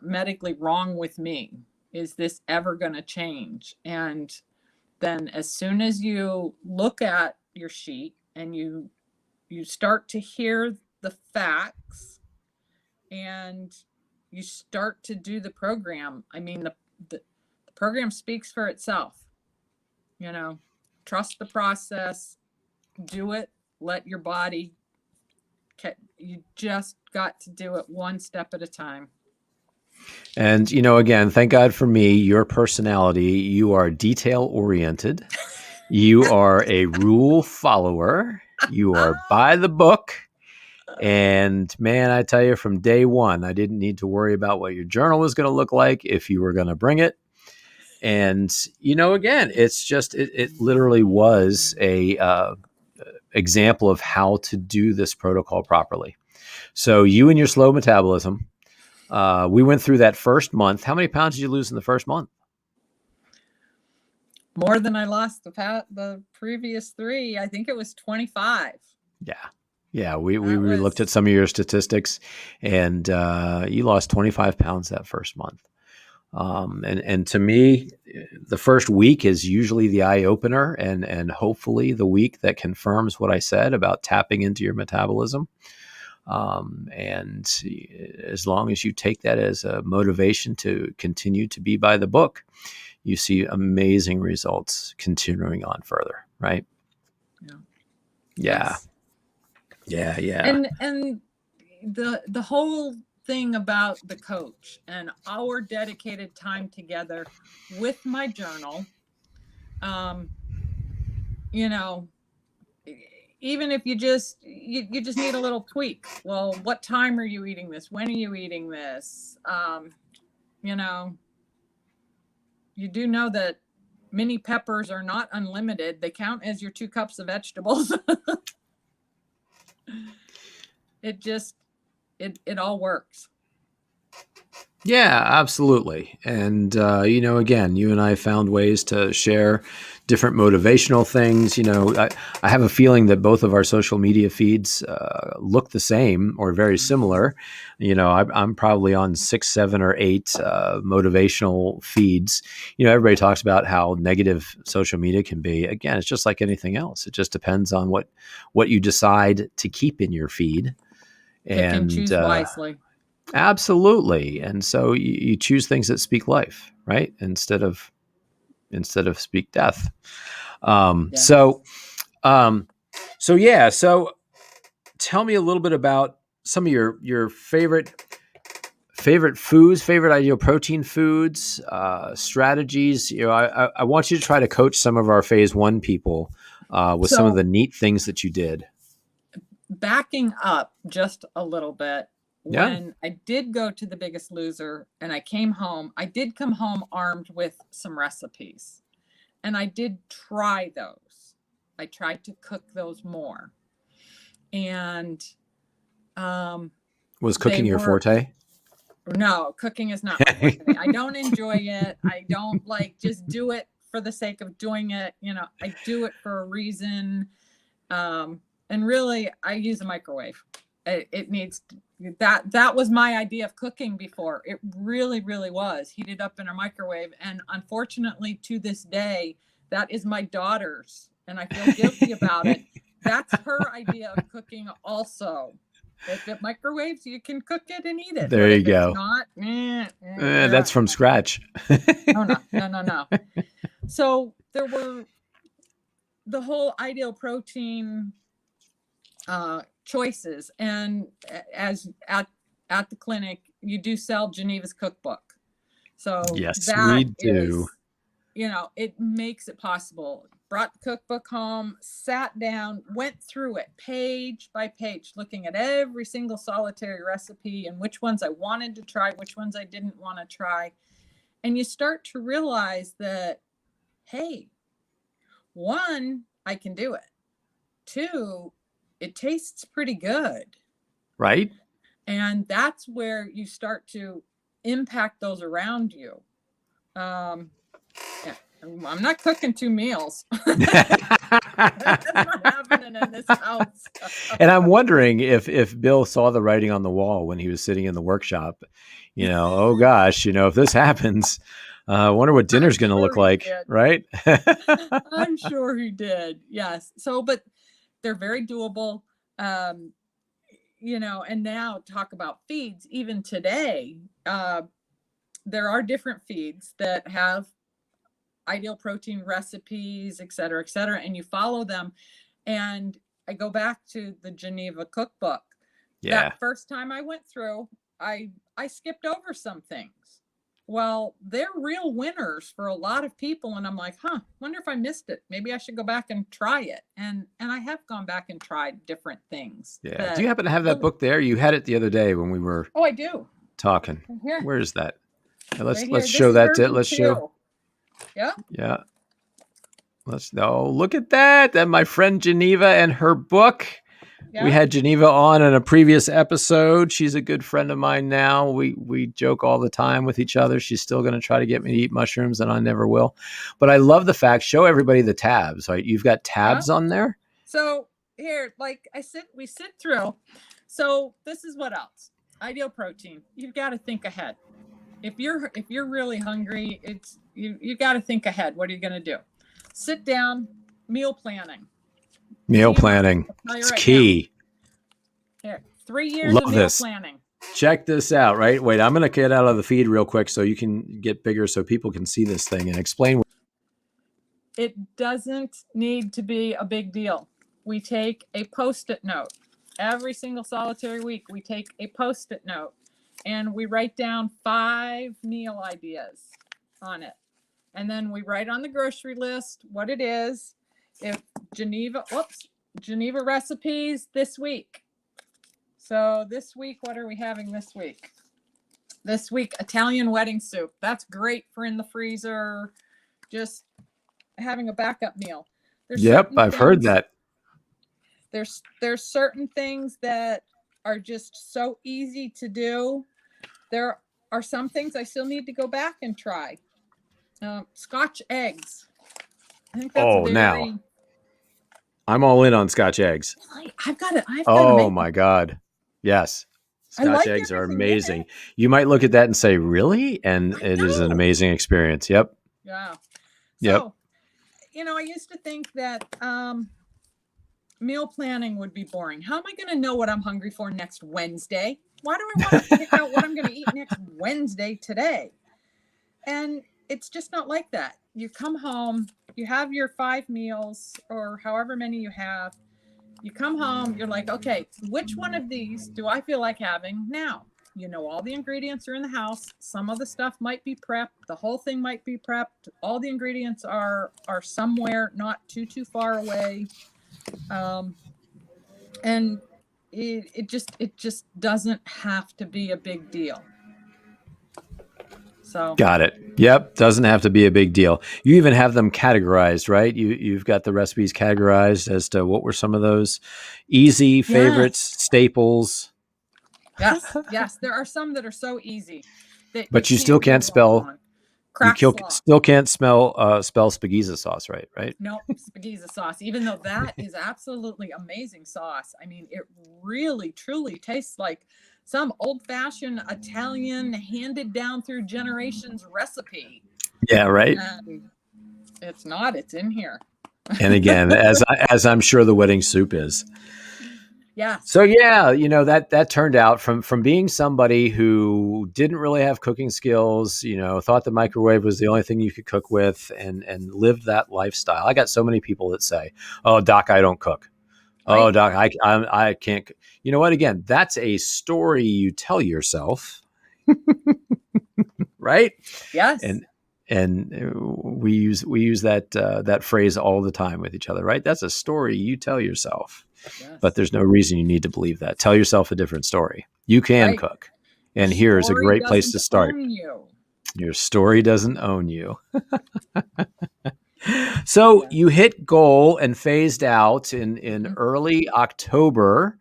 medically wrong with me? Is this ever going to change? And then as soon as you look at your sheet and you start to hear the facts and you start to do the program, I mean, the program speaks for itself. Trust the process, do it, let your body, you just got to do it one step at a time. And, again, thank God for me, your personality, you are detail oriented. You are a rule follower. You are by the book. And man, I tell you, from day one, I didn't need to worry about what your journal was going to look like if you were going to bring it. And, again, it's just, it literally was a example of how to do this protocol properly. So you and your slow metabolism, we went through that first month. How many pounds did you lose in the first month? More than I lost the previous 3. I think it was 25. Yeah. We looked at some of your statistics, and you lost 25 pounds that first month. And to me, the first week is usually the eye opener, and hopefully the week that confirms what I said about tapping into your metabolism. And as long as you take that as a motivation to continue to be by the book, you see amazing results continuing on further, right? Yeah. Yes. Yeah. And the whole thing about the coach and our dedicated time together with my journal, even if you just need a little tweak. Well, what time are you eating this? When are you eating this? You do know that mini peppers are not unlimited. They count as your 2 cups of vegetables. It all works. Yeah, absolutely. And, again, you and I found ways to share different motivational things. I have a feeling that both of our social media feeds look the same or very similar. I'm probably on 6, 7, or 8 motivational feeds. Everybody talks about how negative social media can be. Again, it's just like anything else. It just depends on what you decide to keep in your feed. Pick and And, choose wisely. absolutely. And so you choose things that speak life, right? Instead of speak death. Um, Yeah. so, um, so yeah. So tell me a little bit about some of your favorite foods, favorite ideal protein foods, strategies. I want you to try to coach some of our phase 1 people with some of So the neat things that you did. backing up just a little bit, Yeah. when I did go to The Biggest Loser and I came home, I did come home armed with some recipes. And I did try those. I tried to cook those more. And Was they cooking your were, forte? no, cooking is not my forte. I don't enjoy it. I don't like just do it for the sake of doing it. I do it for a reason. And really, I use a microwave. It needs that was my idea of cooking before. It really, really was heated up in a microwave. And unfortunately, to this day, that is my daughter's, and I feel guilty about it. That's her idea of cooking also. If it microwaves, you can cook it and eat it. There But you if it's go. not, That's from scratch. oh no, no, no, no. So there were the whole ideal protein choices, and as at the clinic, you do sell Geneva's cookbook. So Yes, that we do. is, it makes it possible. Brought the cookbook home, sat down, went through it page by page, looking at every single solitary recipe and which ones I wanted to try, which ones I didn't want to try. And you start to realize that, hey, one, I can do it. Two, it tastes pretty good. Right? And that's where you start to impact those around you. Yeah, I'm not cooking 2 meals. That's not happening in this house. And I'm wondering if Bill saw the writing on the wall when he was sitting in the workshop. Oh gosh, if this happens, I wonder what I'm dinner's going to sure look he like, did. right? I'm sure he did. Yes. So, but they're very doable. Um, and now talk about feeds. Even today, there are different feeds that have ideal protein recipes, et cetera, et cetera, and you follow them. And I go back to the Geneva cookbook. Yeah. That first time I went through, I skipped over some things. Well, they're real winners for a lot of people, and I'm like, wonder if I missed it. Maybe I should go back and try it. And I have gone back and tried different things. Yeah. Do you That happen to have that really, book there? You had it the other day when we were oh, I do. talking. Right here, Where is that? right Let's here. This show is that. version Let's show. 2. Yeah. Yeah. Look at that. And my friend Geneva and her book. We Yeah. had Geneva on in a previous episode. She's a good friend of mine now. We joke all the time with each other. She's still going to try to get me to eat mushrooms, and I never will. But I love the fact. Show everybody the tabs. Right? You've got Yeah. tabs on there. So here, like we sit through. So this is what else. Ideal protein. You've got to think ahead. If you're really hungry, it's you got to think ahead. What are you going to do? Sit down. Meal planning. Meal planning. It's key. Here, 3 years Love of meal this. planning. Check this out, right? Wait, I'm going to get out of the feed real quick so you can get bigger so people can see this thing and explain. It doesn't need to be a big deal. We take a Post-it note. Every single solitary week, we take a Post-it note and we write down 5 meal ideas on it. And then we write on the grocery list what it is. If Geneva recipes this week. So this week, what are we having this week? This week, Italian wedding soup. That's great for in the freezer. Just having a backup meal. Yep, I've heard that. There's certain things that are just so easy to do. There are some things I still need to go back and try. Scotch eggs. I think that's Oh, now very. I'm all in on Scotch eggs. I've got to. I've got to Oh make. my God. Yes. I Scotch like eggs are everything in amazing. it. You might look at that and say, really? And I it is an know. amazing experience. Yep. Yeah. Yep. So, I used to think that meal planning would be boring. How am I going to know what I'm hungry for next Wednesday? Why do I want to pick out what I'm going to eat next Wednesday today? And it's just not like that. You come home, you have your 5 meals or however many you have. You come home, you're like, okay, which one of these do I feel like having now? All the ingredients are in the house. Some of the stuff might be prepped. The whole thing might be prepped. All the ingredients are somewhere not too far away. And it just doesn't have to be a big deal. So Got it. Yep. Doesn't have to be a big deal. You even have them categorized, right? You've got the recipes categorized as to what were some of those easy favorites, yes, staples. yes, there are some that are so easy that you But you still can't can't go spell. wrong. Crack slaw. Still can't spell spaghetti sauce, right? Right. No, spaghetti sauce, even though that is absolutely amazing sauce. I mean, it really, truly tastes like some old-fashioned Italian handed down through generations recipe. Yeah. Right. And it's not, it's in here. And again, as I'm sure the wedding soup is. Yes. So yeah, that turned out from being somebody who didn't really have cooking skills, thought the microwave was the only thing you could cook with, and lived that lifestyle. I got so many people that say, "Oh, Doc, I don't cook. Oh, Right. Doc, I can't." You know what? Again, that's a story you tell yourself, right? Yes. And we use that phrase all the time with each other, right? That's a story you tell yourself. Yes. But there's no reason you need to believe that. Tell yourself a different story. You can Right. cook. And here's a great place to start. Your story doesn't own you. So Yeah. you hit goal and phased out in early October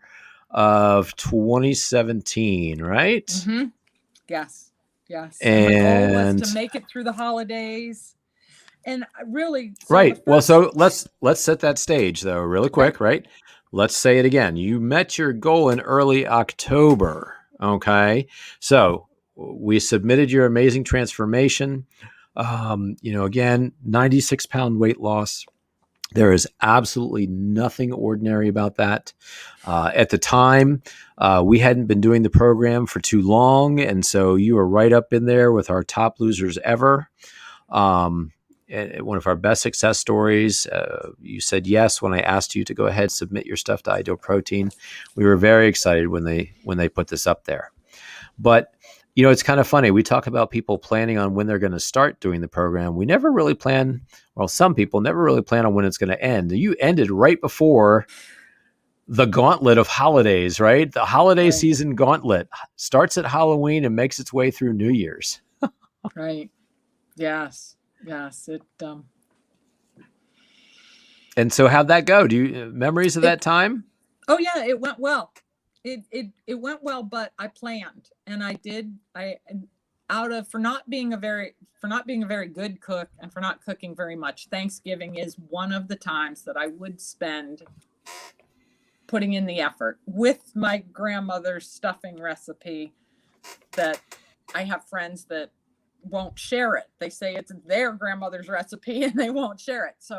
of 2017, right? Mm-hmm. Yes. Yes. And my goal was And to make it through the holidays. And really, so the right. Well, first. so let's set that stage though, really Okay. quick, right? Let's say it again. You met your goal in early October. Okay. So we submitted your amazing transformation. Again, 96-pound weight loss. There is absolutely nothing ordinary about that. At the time, we hadn't been doing the program for too long. And so you were right up in there with our top losers ever. One of our best success stories. You said yes when I asked you to go ahead and submit your stuff to Ideal Protein. We were very excited when they put this up there. But it's kind of funny. We talk about people planning on when they're going to start doing the program. We never really plan. Well, some people never really plan on when it's going to end. You ended right before the gauntlet of holidays, right? The holiday season gauntlet starts at Halloween and makes its way through New Year's. Right. Yes. It And so how'd that go? Do you memories of that time? Oh yeah, it went well. It went well, but I planned and for not being a very good cook and for not cooking very much, Thanksgiving is one of the times that I would spend putting in the effort with my grandmother's stuffing recipe that I have friends that won't share it. They say it's their grandmother's recipe and they won't share it. So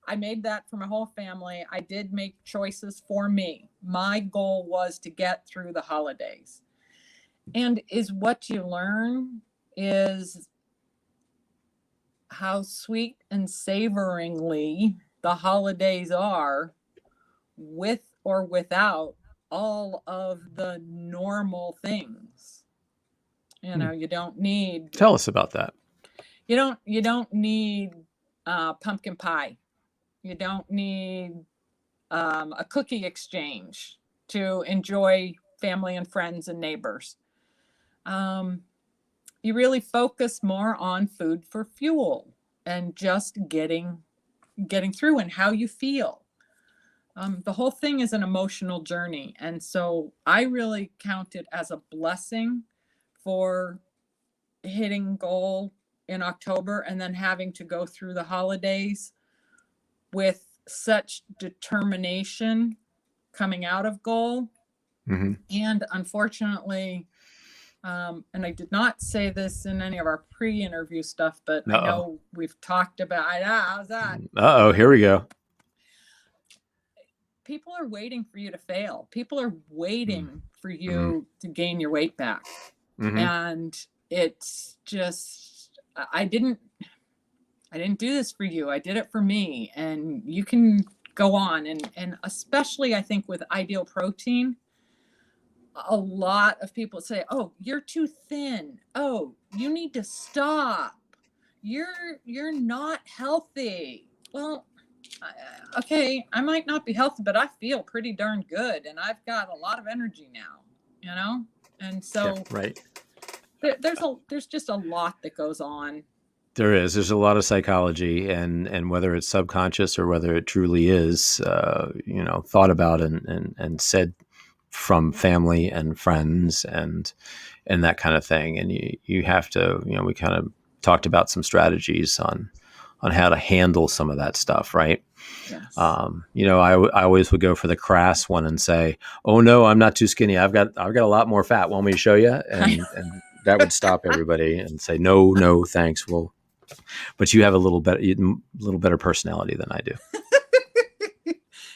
I made that for my whole family. I did make choices for me. My goal was to get through the holidays. And is what you learn is how sweet and savoringly the holidays are with or without all of the normal things. You don't need. Tell us about that. You don't need pumpkin pie. You don't need a cookie exchange to enjoy family and friends and neighbors. You really focus more on food for fuel and just getting through and how you feel. The whole thing is an emotional journey. And so I really count it as a blessing for hitting goal in October and then having to go through the holidays with such determination coming out of goal. Mm-hmm. And unfortunately, and I did not say this in any of our pre-interview stuff, but I know we've talked about, how's that? Uh-oh, here we go. People are waiting for you to fail. People are waiting for you to gain your weight back. And it's just, I didn't do this for you. I did it for me. And you can go on. And especially I think with Ideal Protein, a lot of people say, oh, you're too thin. Oh, you need to stop. You're not healthy. Well, okay, I might not be healthy, but I feel pretty darn good. And I've got a lot of energy now, And so right. There's just a lot that goes on. There's a lot of psychology, and whether it's subconscious or whether it truly is, thought about and said from family and friends and that kind of thing. And you have to, we kind of talked about some strategies on how to handle some of that stuff. Right. Yes. I always would go for the crass one and say, oh no, I'm not too skinny. I've got a lot more fat. Want me to show you? And that would stop everybody and say, no, thanks. Well, but you have a little better personality than I do.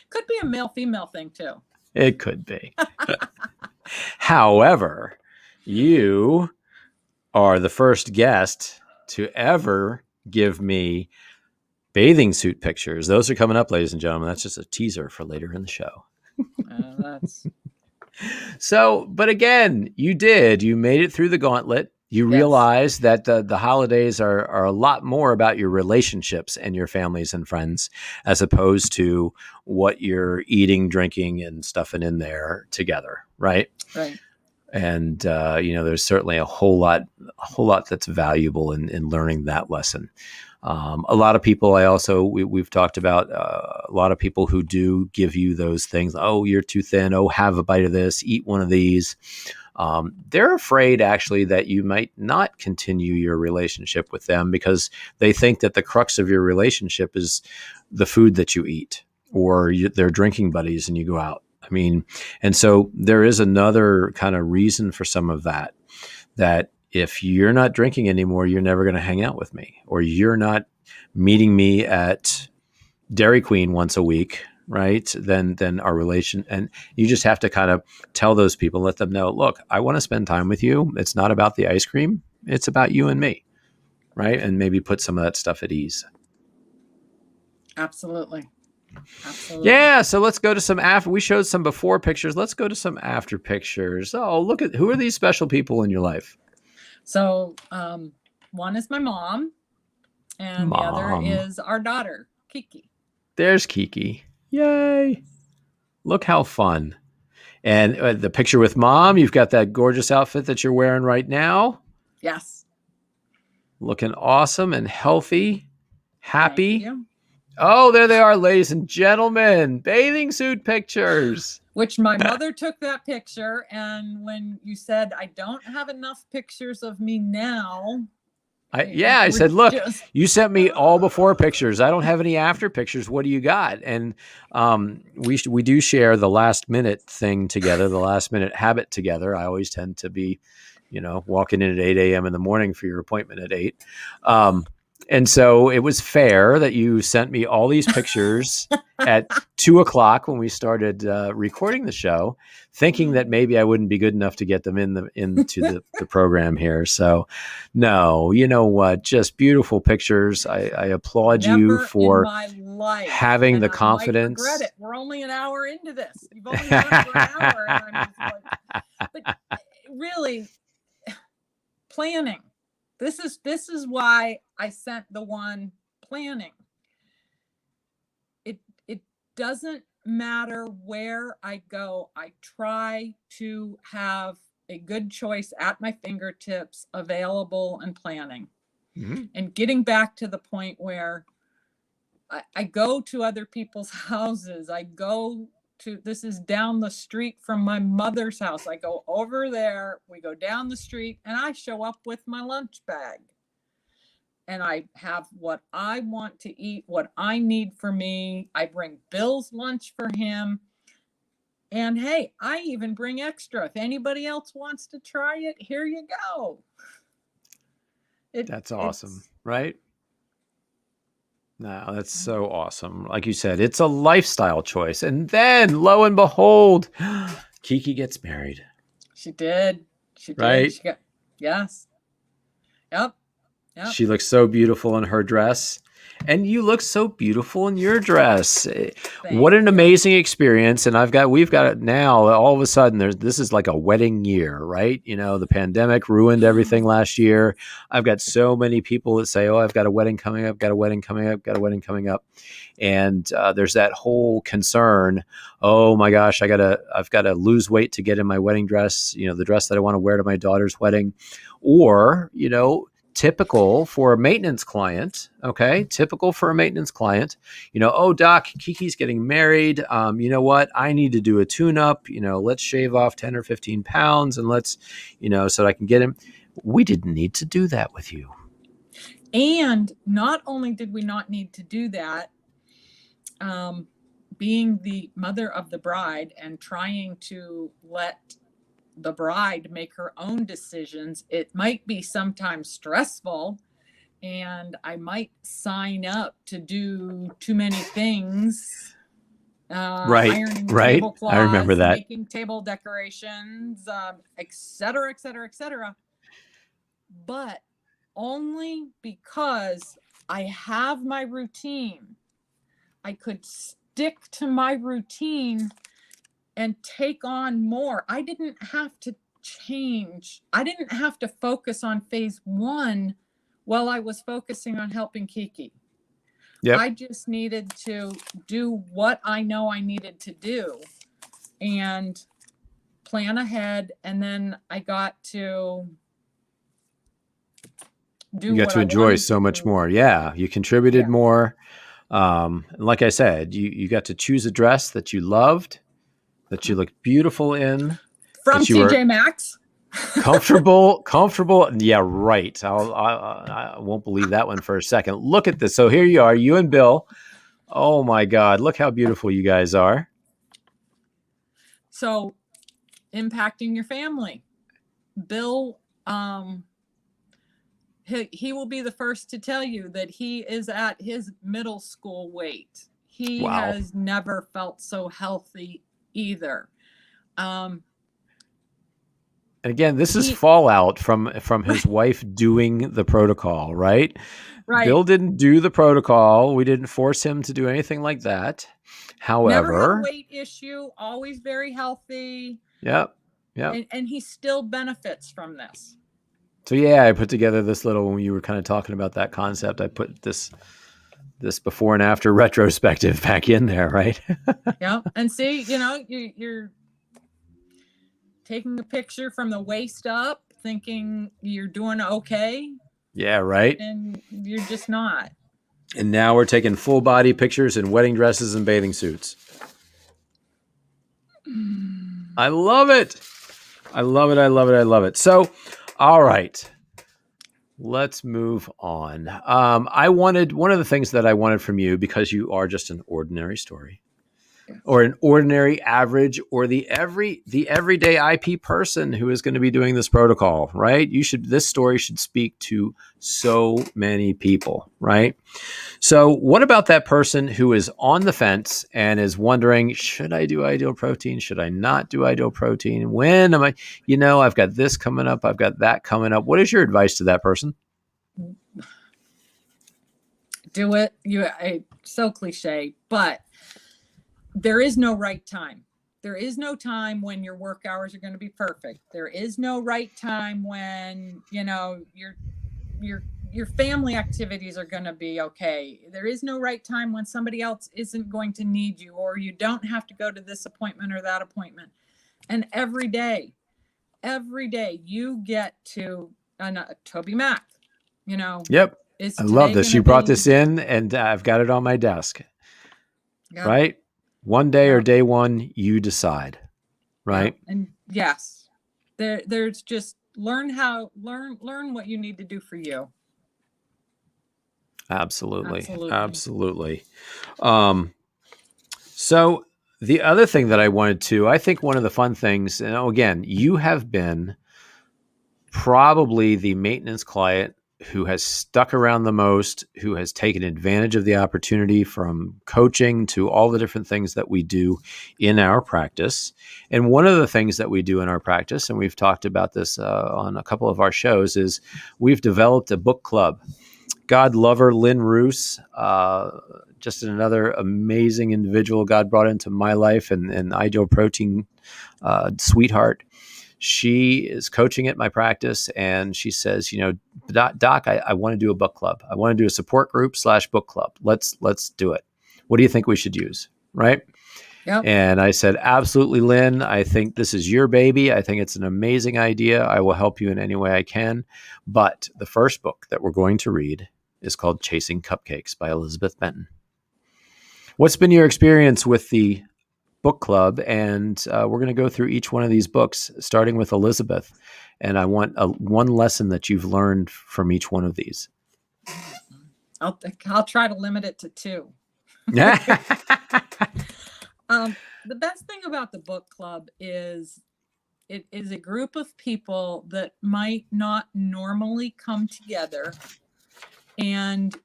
Could be a male-female thing too. It could be. However, you are the first guest to ever give me bathing suit pictures. Those are coming up, ladies and gentlemen. That's just a teaser for later in the show. That's so, but again, you made it through the gauntlet. You realize that the holidays are a lot more about your relationships and your families and friends, as opposed to what you're eating, drinking, and stuffing in there together. Right. Right. And, there's certainly a whole lot that's valuable in learning that lesson. A lot of people, we've talked about a lot of people who do give you those things. Oh, you're too thin. Oh, have a bite of this, eat one of these. They're afraid actually that you might not continue your relationship with them because they think that the crux of your relationship is the food that you eat or they're drinking buddies and you go out. I mean, and so there is another kind of reason for some of that if you're not drinking anymore, you're never going to hang out with me, or you're not meeting me at Dairy Queen once a week, right? Then our relation, and you just have to kind of tell those people, let them know, look, I want to spend time with you. It's not about the ice cream. It's about you and me, right? And maybe put some of that stuff at ease. Absolutely. Absolutely. Yeah. So let's go to some after. We showed some before pictures. Let's go to some after pictures. Oh, look at who are these special people in your life? So one is my mom, and the other is our daughter, Kiki. There's Kiki. Yay. Look how fun. And the picture with mom, you've got that gorgeous outfit that you're wearing right now. Yes. Looking awesome and healthy, happy. Oh, there they are, ladies and gentlemen. Bathing suit pictures. Which my mother took that picture. And when you said, I don't have enough pictures of me now. I said, look, you sent me all before pictures. I don't have any after pictures. What do you got? And we do share the last minute thing together, the last minute habit together. I always tend to be, walking in at 8 a.m. in the morning for your appointment at 8. And so it was fair that you sent me all these pictures at 2:00 when we started recording the show, thinking that maybe I wouldn't be good enough to get them into the program here. So, no, you know what? Just beautiful pictures. I applaud you for having the confidence. I might regret it. We're only an hour into this. You've only done it for an hour. And I'm just like, but really, planning. This is why I sent the one planning. It doesn't matter where I go. I try to have a good choice at my fingertips, available and planning. Mm-hmm. And getting back to the point where I go to other people's houses. I go this is down the street from my mother's house. I go over there, we go down the street, and I show up with my lunch bag. And I have what I want to eat, what I need for me. I bring Bill's lunch for him. And hey, I even bring extra. If anybody else wants to try it, here you go. That's awesome, right? No, that's so awesome. Like you said, it's a lifestyle choice. And then, lo and behold, Kiki gets married. She did. She did. Right? Yes. Yep. Yep. She looks so beautiful in her dress. And you look so beautiful in your dress. What an amazing experience. And we've got it now. All of a sudden, this is like a wedding year, right? You know, the pandemic ruined everything last year. I've got so many people that say, oh, I've got a wedding coming up, got a wedding coming up, got a wedding coming up. And there's that whole concern. Oh my gosh, I've got to lose weight to get in my wedding dress, you know, the dress that I want to wear to my daughter's wedding. Or, you know, typical for a maintenance client, okay? Typical for a maintenance client, you know, oh, doc, Kiki's getting married. You know what? I need to do a tune-up. You know, let's shave off 10 or 15 pounds and let's, you know, so that I can get him. We didn't need to do that with you. And not only did we not need to do that, being the mother of the bride and trying to let the bride make her own decisions, it might be sometimes stressful, and I might sign up to do too many things. Ironing tablecloths, I remember that. Making table decorations, et cetera, et cetera, et cetera. But only because I have my routine. I could stick to my routine and take on more. I didn't have to change. I didn't have to focus on phase one while I was focusing on helping Kiki. Yep. I just needed to do what I know I needed to do and plan ahead. And then I got to do You got to enjoy so much more. Yeah. You contributed more. Like I said, you got to choose a dress that you loved, that you looked beautiful in. From TJ Maxx. Comfortable. Yeah, right. I won't believe that one for a second. Look at this. So here you are, you and Bill. Oh my God. Look how beautiful you guys are. So impacting your family. Bill, he will be the first to tell you that he is at his middle school weight. He has never felt so healthy either. And again, this is fallout from his wife doing the protocol, right? Right. Bill didn't do the protocol. We didn't force him to do anything like that. However, never had a weight issue, always very healthy. Yep. And he still benefits from this. So yeah, I put together this little, when you were kind of talking about that concept, I put this before and after retrospective back in there, right? Yeah. And see, you know, you're taking a picture from the waist up, thinking you're doing okay. Yeah, right. And you're just not. And now we're taking full body pictures in wedding dresses and bathing suits. I love it. I love it. So, all right. Let's move on. One of the things that I wanted from you, because you are just an ordinary story, or an ordinary average, or the everyday IP person who is going to be doing this protocol, right? This story should speak to so many people, right? So what about that person who is on the fence and is wondering, should I do ideal protein? Should I not do ideal protein? When am I, I've got this coming up. I've got that coming up. What is your advice to that person? Do it. So cliche, but there is no right time. There is no time when your work hours are going to be perfect. There is no right time when, your family activities are going to be okay. There is no right time when somebody else isn't going to need you, or you don't have to go to this appointment or that appointment. And every day you get to Toby Mac, Yep. I love this. You brought this in and I've got it on my desk. Yep. Right? One day or Yeah. day one, you decide, right? And yes, there's just learn what you need to do for you. Absolutely. Absolutely. Absolutely. Um, so the other thing that I think one of the fun things, and again, you have been probably the maintenance client who has stuck around the most, who has taken advantage of the opportunity from coaching to all the different things that we do in our practice. And one of the things that we do in our practice, and we've talked about this on a couple of our shows, is we've developed a book club. God lover Lynn Roos, just another amazing individual God brought into my life, and ideal protein sweetheart. She is coaching at my practice, and she says, Doc, I want to do a book club. I want to do a support group / book club. Let's do it. What do you think we should use? Right. Yep. And I said, absolutely, Lynn. I think this is your baby. I think it's an amazing idea. I will help you in any way I can. But the first book that we're going to read is called Chasing Cupcakes by Elizabeth Benton. What's been your experience with the book club? And we're going to go through each one of these books, starting with Elizabeth. And I want one lesson that you've learned from each one of these. I'll try to limit it to 2. The best thing about the book club is it is a group of people that might not normally come together, and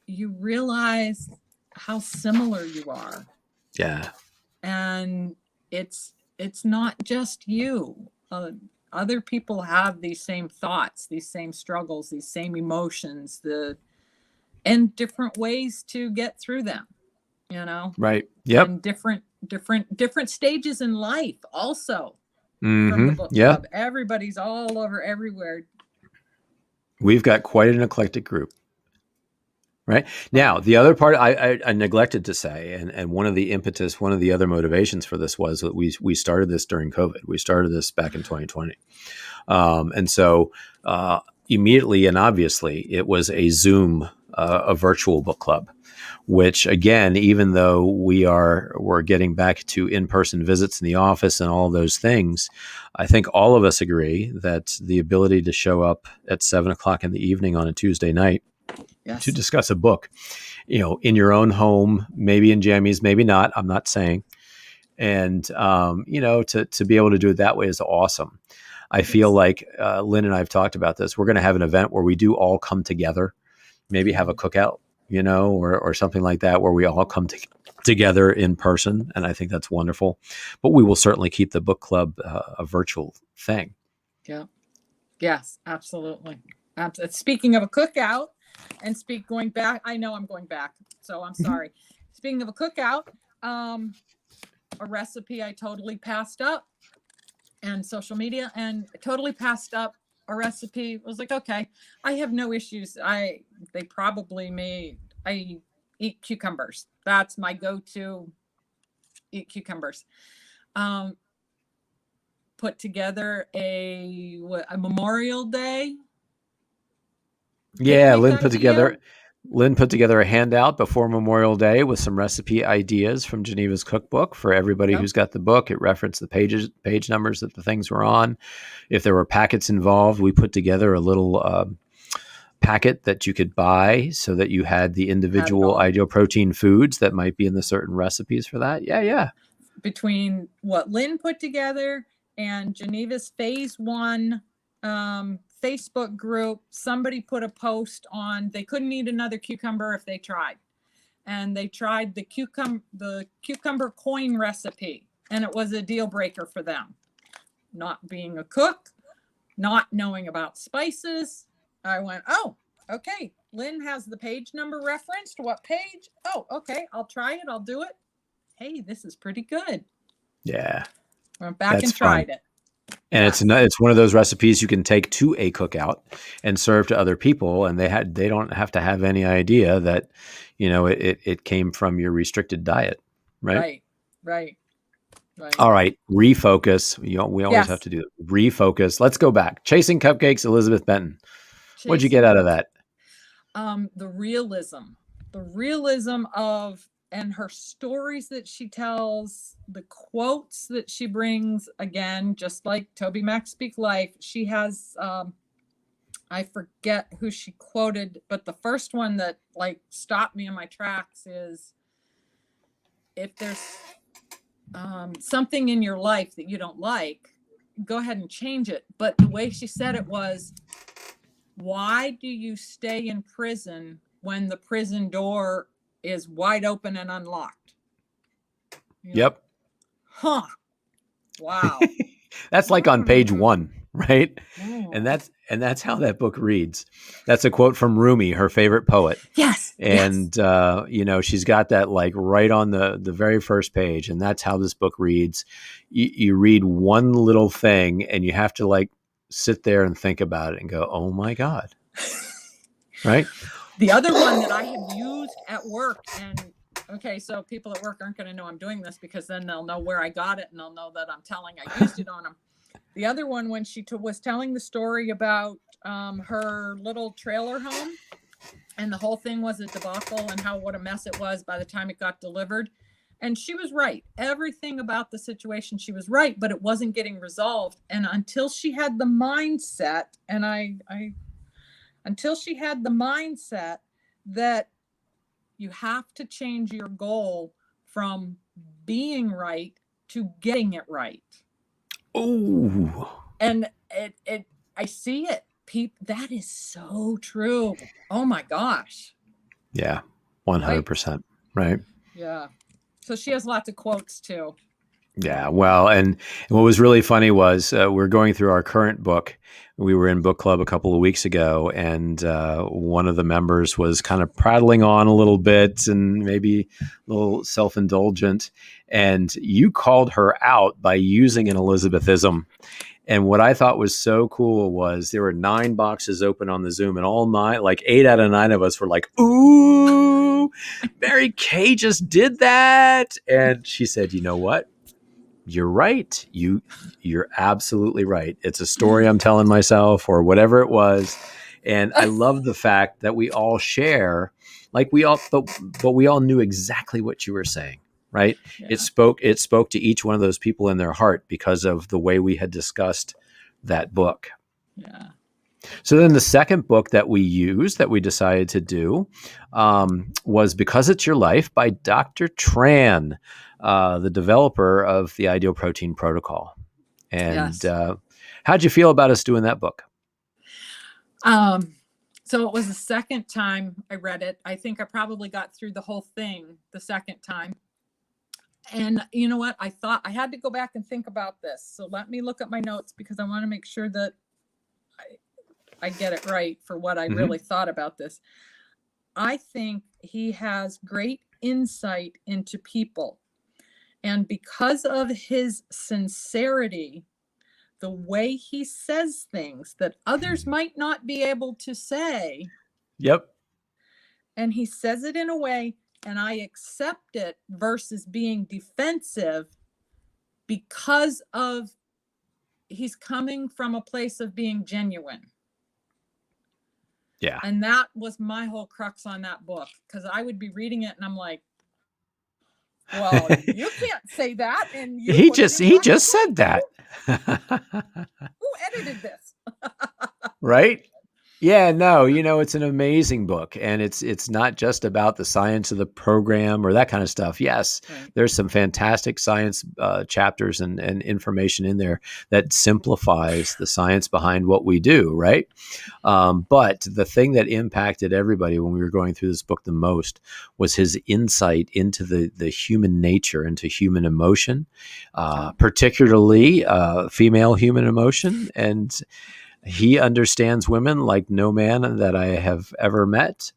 you realize how similar you are. Yeah. And it's not just you. Other people have these same thoughts, these same struggles, these same emotions, and different ways to get through them, Right. Yep. and different stages in life also. Mm-hmm. From the book club. Everybody's all over everywhere. We've got quite an eclectic group. Right. Now, the other part I neglected to say, and one of the impetus, one of the other motivations for this was that we started this during COVID. We started this back in 2020. And so immediately and obviously it was a Zoom, a virtual book club, which again, even though we're getting back to in-person visits in the office and all those things, I think all of us agree that the ability to show up at 7:00 in the evening on a Tuesday night to discuss a book, in your own home, maybe in jammies, maybe not, I'm not saying. And, to be able to do it that way is awesome. I feel like Lynn and I have talked about this. We're going to have an event where we do all come together, maybe have a cookout, or something like that, where we all come together in person. And I think that's wonderful. But we will certainly keep the book club a virtual thing. Yeah. Yes, absolutely. Speaking of a cookout, and going back, I know I'm going back, so I'm sorry. Speaking of a cookout, a recipe I totally passed up, and social media, and totally passed up a recipe. I was like, okay, I have no issues. I eat cucumbers. That's my go-to. Eat cucumbers. Put together a Memorial Day. Yeah, Lynn put together a handout before Memorial Day with some recipe ideas from Geneva's cookbook for everybody who's got the book. It referenced the page numbers that the things were on. If there were packets involved, we put together a little packet that you could buy so that you had the individual ideal protein foods that might be in the certain recipes for that. Yeah. Between what Lynn put together and Geneva's phase 1 Facebook group, somebody put a post on they couldn't eat another cucumber if they tried. And they tried the cucumber coin recipe, and it was a deal breaker for them. Not being a cook, not knowing about spices, I went, oh, okay. Lynn has the page number referenced. What page? Oh, okay. I'll try it. I'll do it. Hey, this is pretty good. Yeah. Went back and tried it. And it's one of those recipes you can take to a cookout and serve to other people, and they don't have to have any idea that, it came from your restricted diet, right? Right. All right, refocus. We always have to do it. Refocus. Let's go back. Chasing Cupcakes, Elizabeth Benton. What'd you get out of that? The realism of and her stories that she tells, the quotes that she brings, again, just like Toby Mac Speak Life, she has, I forget who she quoted, but the first one that like stopped me in my tracks is, if there's something in your life that you don't like, go ahead and change it. But the way she said it was, why do you stay in prison when the prison door is wide open and unlocked? Yep. Huh. Wow. That's like on page 1, right? And that's how that book reads. That's a quote from Rumi, her favorite poet. Yes. And she's got that like right on the very first page, and that's how this book reads. You read one little thing, and you have to like sit there and think about it and go, "Oh my God!" Right? The other one that I have used at work, and okay, so people at work aren't going to know I'm doing this, because then they'll know where I got it and they'll know that I'm telling I used it on them. The other one, when she was telling the story about her little trailer home, and the whole thing was a debacle, and what a mess it was by the time it got delivered. And she was right. Everything about the situation, she was right, but it wasn't getting resolved. And until she had the mindset, and until she had the mindset that you have to change your goal from being right to getting it right. Oh. And I see it. That is so true. Oh my gosh. Yeah. 100%. Right. Yeah. So she has lots of quotes too. Yeah, well, and what was really funny was we're going through our current book. We were in book club a couple of weeks ago, and one of the members was kind of prattling on a little bit and maybe a little self-indulgent. And you called her out by using an Elizabethism. And what I thought was so cool was there were 9 boxes open on the Zoom, and all 9, like 8 out of 9 of us were like, "Ooh, Mary Kay just did that." And she said, "You know what? You're right. You're absolutely right. It's a story I'm telling myself," or whatever it was. And I love the fact that we all share, like but we all knew exactly what you were saying, right? Yeah. It spoke to each one of those people in their heart because of the way we had discussed that book. Yeah. So then the second book that we decided to do was Because It's Your Life by Dr. Tran, the developer of the Ideal Protein Protocol. And Yes. How'd you feel about us doing that book? So it was the second time I read it. I think I probably got through the whole thing the second time. And you know what? I thought I had to go back and think about this. So let me look at my notes, because I want to make sure that I get it right for what I really thought about this. I think he has great insight into people. And because of his sincerity, the way he says things that others might not be able to say. Yep. And he says it in a way, and I accept it versus being defensive, because of he's coming from a place of being genuine. Yeah. And that was my whole crux on that book, because I would be reading it and I'm like, well, you can't say that. And he just said that. Who edited this? Right? Yeah, no, it's an amazing book, and it's not just about the science of the program or that kind of stuff. Yes, right. There's some fantastic science chapters and information in there that simplifies the science behind what we do, right? But the thing that impacted everybody when we were going through this book the most was his insight into the human nature, into human emotion, particularly female human emotion. And he understands women like no man that I have ever met.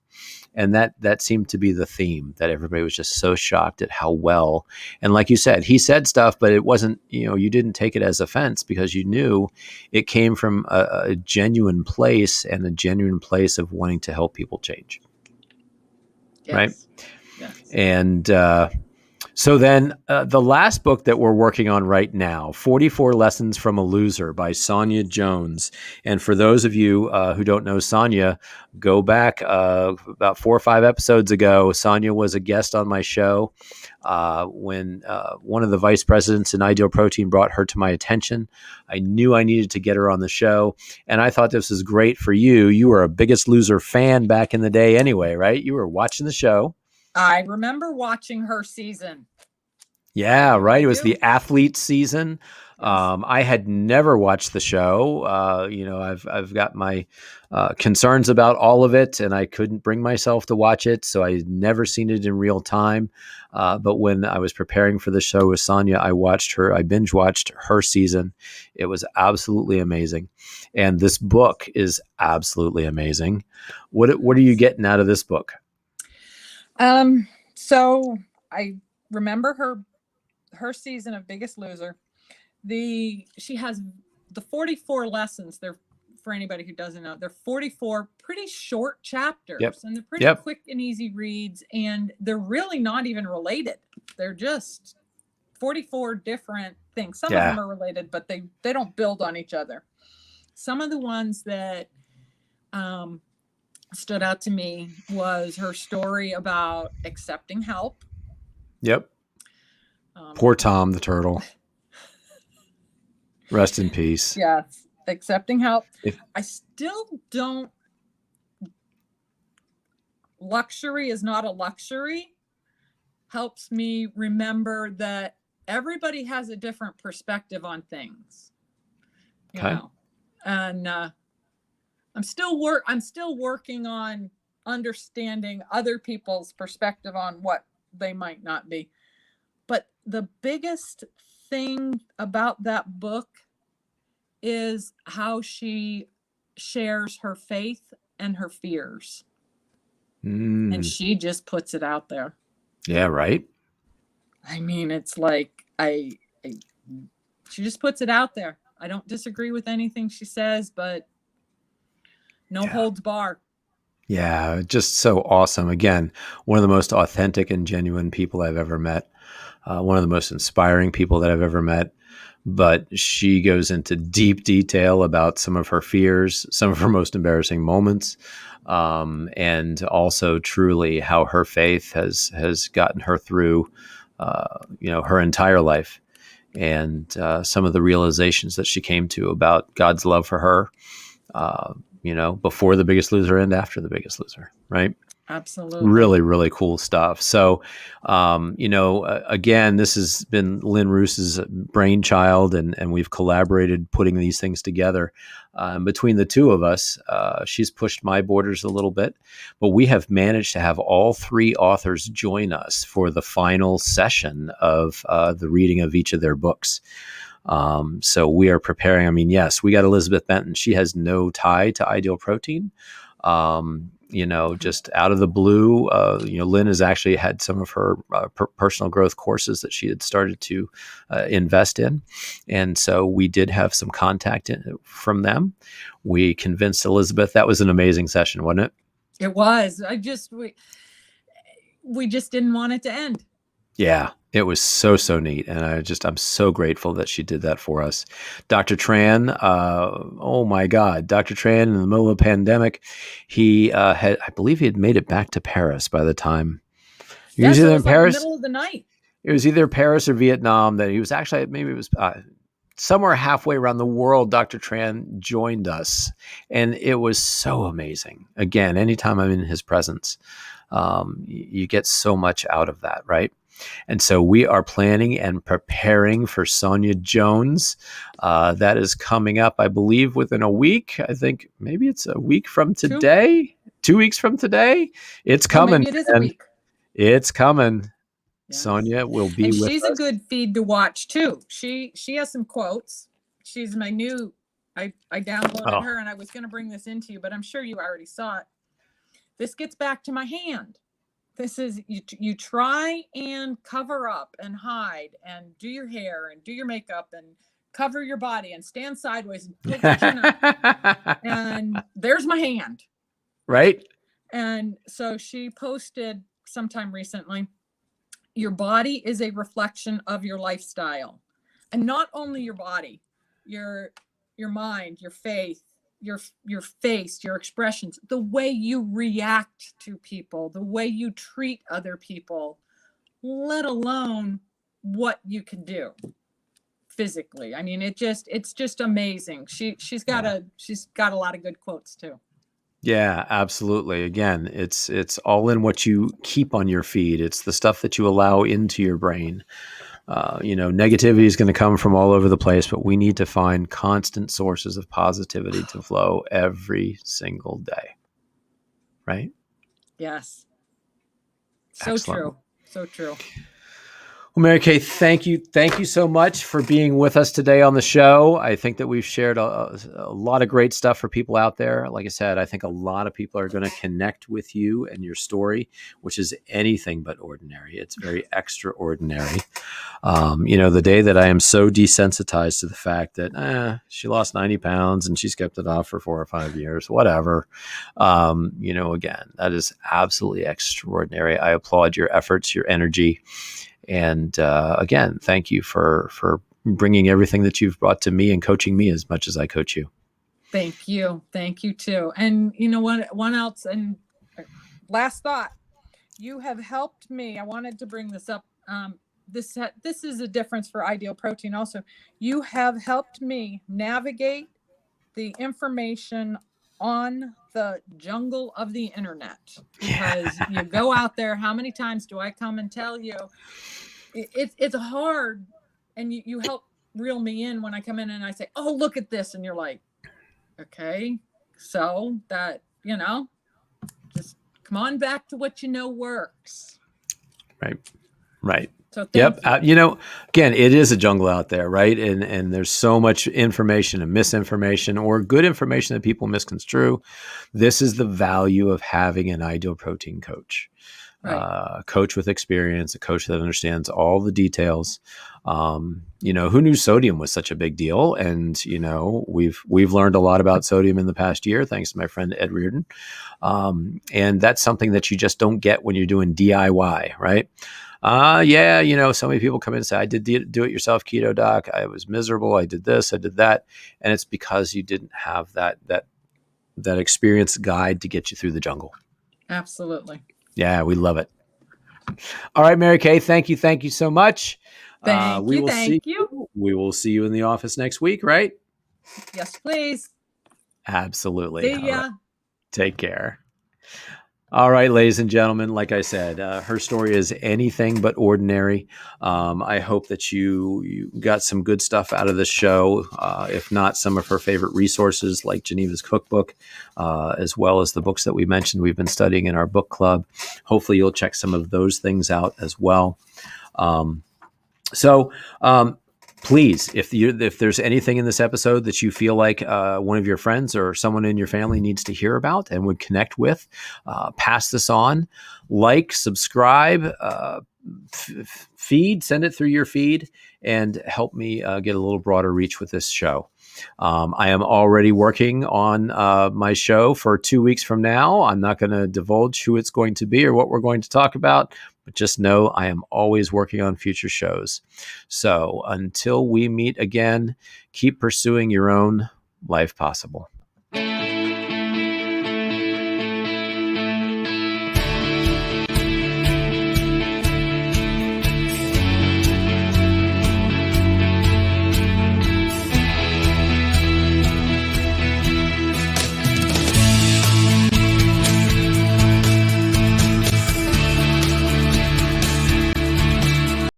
And that seemed to be the theme, that everybody was just so shocked at how well. And like you said, he said stuff, but it wasn't, you didn't take it as offense, because you knew it came from a genuine place, and a genuine place of wanting to help people change. Yes. Right? Yes. And So then the last book that we're working on right now, 44 Lessons from a Loser by Sonia Jones. And for those of you who don't know Sonia, go back about 4 or 5 episodes ago. Sonia was a guest on my show when one of the vice presidents in Ideal Protein brought her to my attention. I knew I needed to get her on the show. And I thought this was great for you. You were a Biggest Loser fan back in the day anyway, right? You were watching the show. I remember watching her season. Yeah, right. It was the athlete season. Yes. I had never watched the show. I've got my concerns about all of it, and I couldn't bring myself to watch it, so I had never seen it in real time. But when I was preparing for the show with Sonia, I binge watched her season. It was absolutely amazing, and this book is absolutely amazing. What are you getting out of this book? So I remember her season of Biggest Loser. She has the 44 lessons. They're, for anybody who doesn't know, they're 44 pretty short chapters. Yep. And they're pretty quick and easy reads, and they're really not even related. They're just 44 different things. Some of them are related, but they don't build on each other. Some of the ones that stood out to me was her story about accepting help. Yep. Poor Tom the turtle. Rest in peace. Yes. Accepting help. I still don't. Luxury is not a luxury. Helps me remember that everybody has a different perspective on things. You know? And I'm still working on understanding other people's perspective on what they might not be. But the biggest thing about that book is how she shares her faith and her fears. And she just puts it out there. Yeah, right. I mean, it's like she just puts it out there. I don't disagree with anything she says, but no holds bar. Yeah, just so awesome. Again, one of the most authentic and genuine people I've ever met. One of the most inspiring people that I've ever met. But she goes into deep detail about some of her fears, some of her most embarrassing moments, and also truly how her faith has gotten her through, her entire life, and some of the realizations that she came to about God's love for her, before The Biggest Loser and after The Biggest Loser, right? Absolutely. Really, really cool stuff. So, again, this has been Lynn Roos's brainchild, and we've collaborated putting these things together. Between the two of us, she's pushed my borders a little bit, but we have managed to have all 3 authors join us for the final session of the reading of each of their books. So we are preparing. I mean, yes, we got Elizabeth Benton. She has no tie to Ideal Protein. Just out of the blue, Lynn has actually had some of her personal growth courses that she had started to invest in. And so we did have some contact from them. We convinced Elizabeth. That was an amazing session, wasn't it? It was. We just didn't want it to end. Yeah, it was so neat. And I'm so grateful that she did that for us. Dr. Tran, oh my God, Dr. Tran in the middle of a pandemic, I believe he had made it back to Paris by the time. He was either in Paris. Like the middle of the night. It was either Paris or Vietnam that he was actually, maybe it was somewhere halfway around the world. Dr. Tran joined us, and it was so amazing. Again, anytime I'm in his presence, you get so much out of that, right? And so we are planning and preparing for Sonia Jones. That is coming up, I believe, within a week. I think maybe it's a week from today. 2 weeks from today. It's coming. Maybe it is a week. It's coming. Yes. Sonia will be with us. She's a good feed to watch too. She has some quotes. She's my new. I downloaded her, and I was going to bring this into you, but I'm sure you already saw it. This gets back to my hand. This is you try and cover up and hide and do your hair and do your makeup and cover your body and stand sideways and put your chin up. And there's my hand. Right. And so she posted sometime recently, your body is a reflection of your lifestyle, and not only your body, your mind, your faith, your face, your expressions, the way you react to people, the way you treat other people, let alone what you can do physically. I mean, it's just amazing. She's got a lot of good quotes too. Yeah, absolutely. Again, it's all in what you keep on your feed. It's the stuff that you allow into your brain. Negativity is going to come from all over the place, but we need to find constant sources of positivity to flow every single day. Right? Yes. So Excellent. true. So true. Well, Mary Kay, thank you so much for being with us today on the show. I think that we've shared a lot of great stuff for people out there. Like I said, I think a lot of people are going to connect with you and your story, which is anything but ordinary. It's very extraordinary. The day that I am so desensitized to the fact that she lost 90 pounds and she's kept it off for 4 or 5 years, whatever. Again, that is absolutely extraordinary. I applaud your efforts, your energy. And again, thank you for bringing everything that you've brought to me and coaching me as much as I coach you. Thank you. Thank you too. And you know what? One else, and last thought, you have helped me. I wanted to bring this up. This is a difference for Ideal Protein also. You have helped me navigate the information on the jungle of the internet, because you go out there. How many times do I come and tell you it's hard, and you help reel me in when I come in and I say, oh, look at this, and you're like, okay, so that, just come on back to what works. Right. So yep. you. Again, it is a jungle out there, right? And there's so much information and misinformation, or good information that people misconstrue. This is the value of having an Ideal Protein coach. Right. A coach with experience, a coach that understands all the details. Who knew sodium was such a big deal? And, we've learned a lot about sodium in the past year, thanks to my friend Ed Reardon. And that's something that you just don't get when you're doing DIY, right? So many people come in and say, I did do it yourself keto, doc. I was miserable. I did this, I did that. And it's because you didn't have that experienced guide to get you through the jungle. Absolutely. Yeah, we love it. All right, Mary Kay, thank you so much. Thank you. We will see you in the office next week, right? Yes, please. Absolutely. See ya. Right. Take care. All right, ladies and gentlemen, like I said, her story is anything but ordinary. I hope that you got some good stuff out of this show. If not, some of her favorite resources like Geneva's cookbook, as well as the books that we mentioned we've been studying in our book club. Hopefully you'll check some of those things out as well. Please, if there's anything in this episode that you feel like one of your friends or someone in your family needs to hear about and would connect with, pass this on, subscribe, send it through your feed, and help me get a little broader reach with this show. I am already working on my show for 2 weeks from now. I'm not going to divulge who it's going to be or what we're going to talk about, but just know I am always working on future shows. So until we meet again, keep pursuing your own life possible.